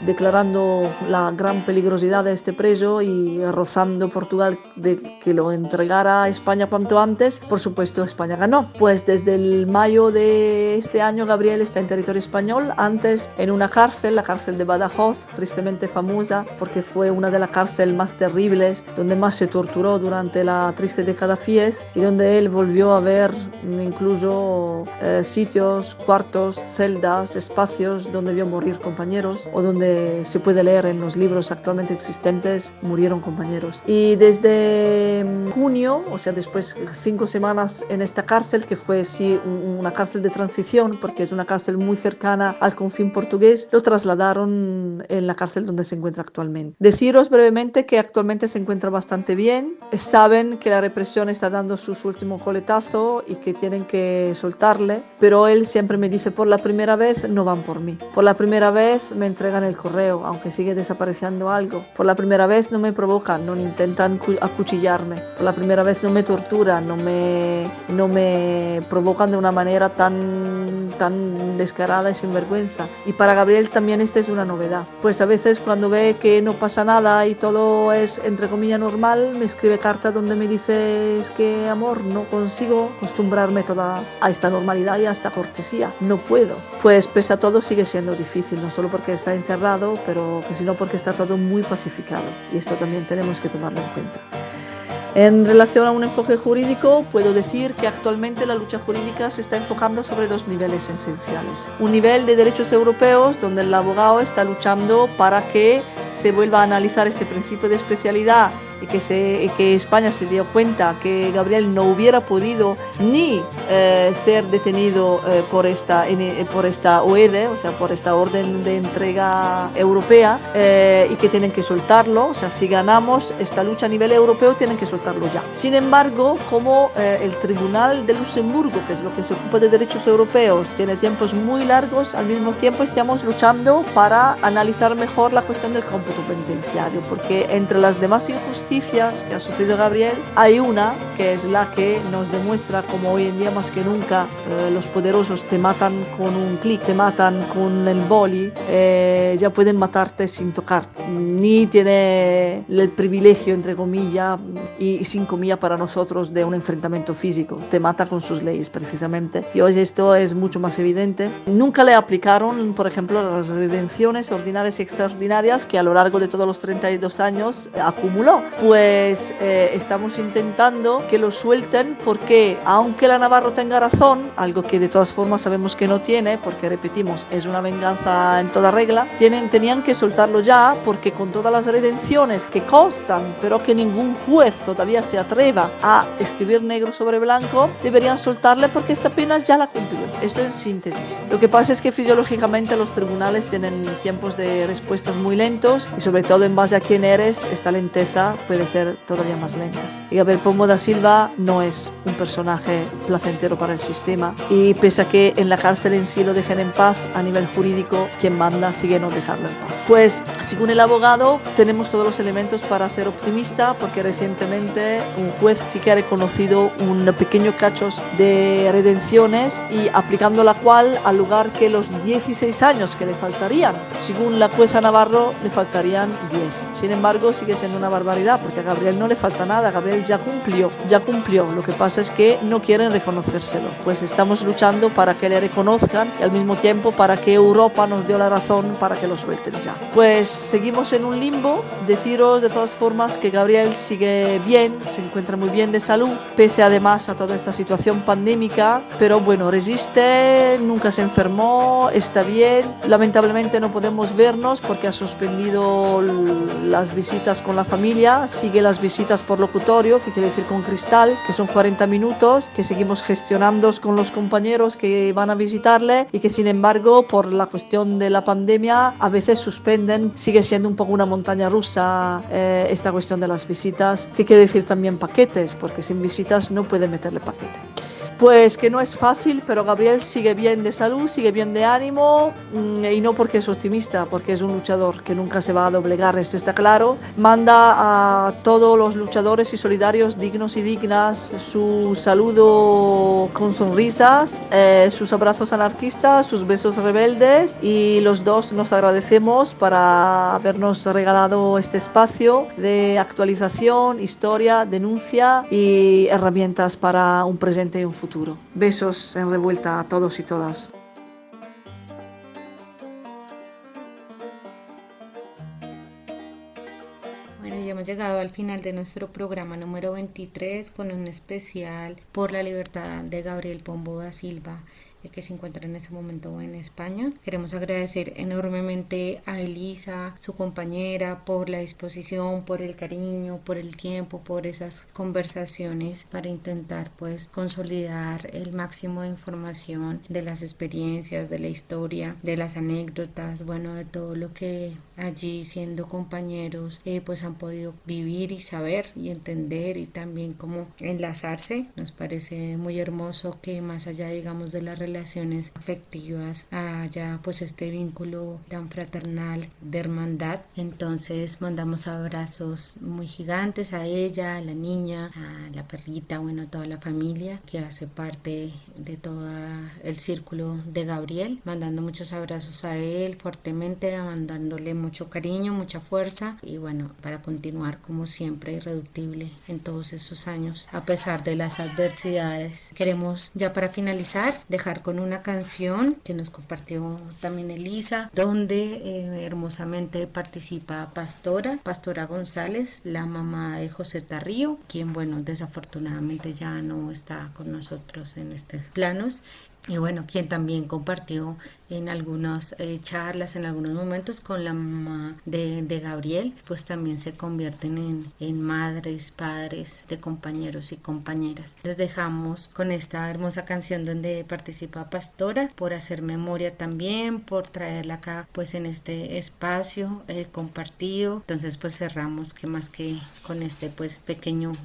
declarando la gran peligrosidad de este preso y rozando Portugal de que lo entregara a España cuanto antes. Por supuesto, España ganó. Pues desde el mayo de este año Gabriel está en territorio español, antes en una cárcel, la cárcel de Badajoz, tristemente famosa porque fue una de las cárceles más terribles, donde más se torturó durante la triste década Fies, y donde él volvió a ver incluso sitios, cuartos, celdas, espacios donde vio morir compañeros, o donde se puede leer en los libros actualmente existentes, murieron compañeros. Y desde junio, o sea, después 5 semanas en esta cárcel, que fue sí una cárcel de transición, porque es una cárcel muy cercana al confín portugués, lo trasladaron en la cárcel donde se encuentra actualmente. Deciros brevemente que actualmente se encuentra bastante bien. Saben que la represión está dando su último coletazo y que tienen que soltarle, pero él siempre me dice: por la primera vez no van por mí, por la primera vez me entregan el correo, aunque sigue desapareciendo algo, por la primera vez no me provocan, no intentan acuchillarme, por la primera vez no me torturan, no me provocan de una manera tan descarada y sin vergüenza. Y para Gabriel también esta es una novedad, pues a veces cuando ve que no pasa nada y todo es entre comillas normal, me escribe carta donde me dice: es que, amor, no consigo acostumbrarme toda a esta normalidad y a esta cortesía, no puedo. Pues pese a todo sigue siendo difícil, no solo porque está encerrado, pero sino porque está todo muy pacificado, y esto también tenemos que tomarlo en cuenta. En relación a un enfoque jurídico, puedo decir que actualmente la lucha jurídica se está enfocando sobre 2 niveles esenciales. Un nivel de derechos europeos, donde el abogado está luchando para que se vuelva a analizar este principio de especialidad y que España se dio cuenta que Gabriel no hubiera podido ni ser detenido por esta OED, o sea, por esta orden de entrega europea, y que tienen que soltarlo. O sea, si ganamos esta lucha a nivel europeo, tienen que soltarlo ya. Sin embargo, como el Tribunal de Luxemburgo, que es lo que se ocupa de derechos europeos, tiene tiempos muy largos, al mismo tiempo estamos luchando para analizar mejor la cuestión del cómputo penitenciario, porque entre las demás injusticias injusticias que ha sufrido Gabriel, hay una que es la que nos demuestra cómo hoy en día más que nunca los poderosos te matan con un clic, te matan con el boli, ya pueden matarte sin tocarte, ni tiene el privilegio, entre comillas, y sin comillas para nosotros, de un enfrentamiento físico, te mata con sus leyes precisamente. Y hoy esto es mucho más evidente. Nunca le aplicaron, por ejemplo, las redenciones ordinarias y extraordinarias que a lo largo de todos los 32 años acumuló. Pues estamos intentando que lo suelten porque, aunque la Navarro tenga razón, algo que de todas formas sabemos que no tiene, porque repetimos, es una venganza en toda regla, tenían que soltarlo ya, porque con todas las redenciones que constan, pero que ningún juez todavía se atreva a escribir negro sobre blanco, deberían soltarle porque esta pena ya la cumplió. Esto en síntesis. Lo que pasa es que fisiológicamente los tribunales tienen tiempos de respuestas muy lentos y sobre todo en base a quién eres, esta lenteza puede ser todavía más lenta. Y Gabriel Pombo da Silva no es un personaje placentero para el sistema, y pese a que en la cárcel en sí lo dejen en paz, a nivel jurídico quien manda sigue no dejarlo en paz. Pues según el abogado tenemos todos los elementos para ser optimista, porque recientemente un juez sí que ha reconocido un pequeño cachos de redenciones, y aplicando la cual, al lugar que los 16 años que le faltarían, según la jueza Navarro le faltarían 10. Sin embargo sigue siendo una barbaridad, porque a Gabriel no le falta nada, Gabriel ya cumplió. Lo que pasa es que no quieren reconocérselo. Pues estamos luchando para que le reconozcan y al mismo tiempo para que Europa nos dé la razón para que lo suelten ya. Pues seguimos en un limbo. Deciros de todas formas que Gabriel sigue bien, se encuentra muy bien de salud, pese además a toda esta situación pandémica, pero bueno, resiste, nunca se enfermó, está bien. Lamentablemente no podemos vernos porque ha suspendido las visitas con la familia, sigue las visitas por locutorio, que quiere decir con cristal, que son 40 minutos, que seguimos gestionando con los compañeros que van a visitarle, y que sin embargo por la cuestión de la pandemia a veces suspenden. Sigue siendo un poco una montaña rusa esta cuestión de las visitas, que quiere decir también paquetes, porque sin visitas no puede meterle paquete. Pues que no es fácil, pero Gabriel sigue bien de salud, sigue bien de ánimo, y no porque es optimista, porque es un luchador que nunca se va a doblegar, esto está claro. Manda a todos los luchadores y solidarios dignos y dignas su saludo con sonrisas, sus abrazos anarquistas, sus besos rebeldes, y los dos nos agradecemos para habernos regalado este espacio de actualización, historia, denuncia y herramientas para un presente y un futuro. Besos en revuelta a todos y todas. Bueno, ya hemos llegado al final de nuestro programa número 23 con un especial por la libertad de Gabriel Pombo da Silva, que se encuentra en ese momento en España. Queremos agradecer enormemente a Elisa, su compañera, por la disposición, por el cariño, por el tiempo, por esas conversaciones para intentar pues consolidar el máximo de información de las experiencias, de la historia, de las anécdotas, bueno, de todo lo que allí siendo compañeros pues han podido vivir y saber y entender, y también cómo enlazarse. Nos parece muy hermoso que más allá, digamos, de la relaciones afectivas haya pues este vínculo tan fraternal de hermandad. Entonces mandamos abrazos muy gigantes a ella, a la niña, a la perrita, bueno, a toda la familia que hace parte de todo el círculo de Gabriel, mandando muchos abrazos a él fuertemente, mandándole mucho cariño, mucha fuerza, y bueno, para continuar como siempre irreductible en todos esos años a pesar de las adversidades. Queremos ya para finalizar dejar con una canción que nos compartió también Elisa, donde hermosamente participa Pastora González, la mamá de José Tarrío, quien bueno, desafortunadamente ya no está con nosotros en estos planos. Y bueno, quien también compartió en algunas charlas, en algunos momentos con la mamá de Gabriel, pues también se convierten en madres, padres de compañeros y compañeras. Les dejamos con esta hermosa canción donde participa Pastora, por hacer memoria también, por traerla acá pues en este espacio compartido. Entonces pues cerramos que más que con este pues pequeño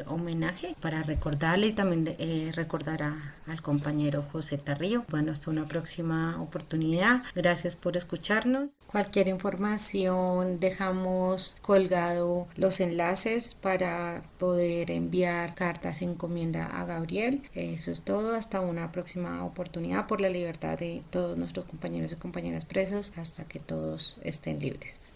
homenaje para recordarle, y también recordar al compañero José Rosetta Río. Bueno, hasta una próxima oportunidad. Gracias por escucharnos. Cualquier información, dejamos colgado los enlaces para poder enviar cartas encomienda a Gabriel. Eso es todo. Hasta una próxima oportunidad, por la libertad de todos nuestros compañeros y compañeras presos, hasta que todos estén libres.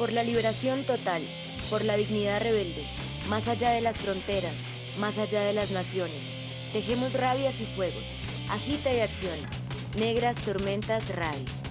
Por la liberación total, por la dignidad rebelde, más allá de las fronteras, más allá de las naciones. Tejemos rabias y fuegos, agita y acciona. Negras tormentas radio.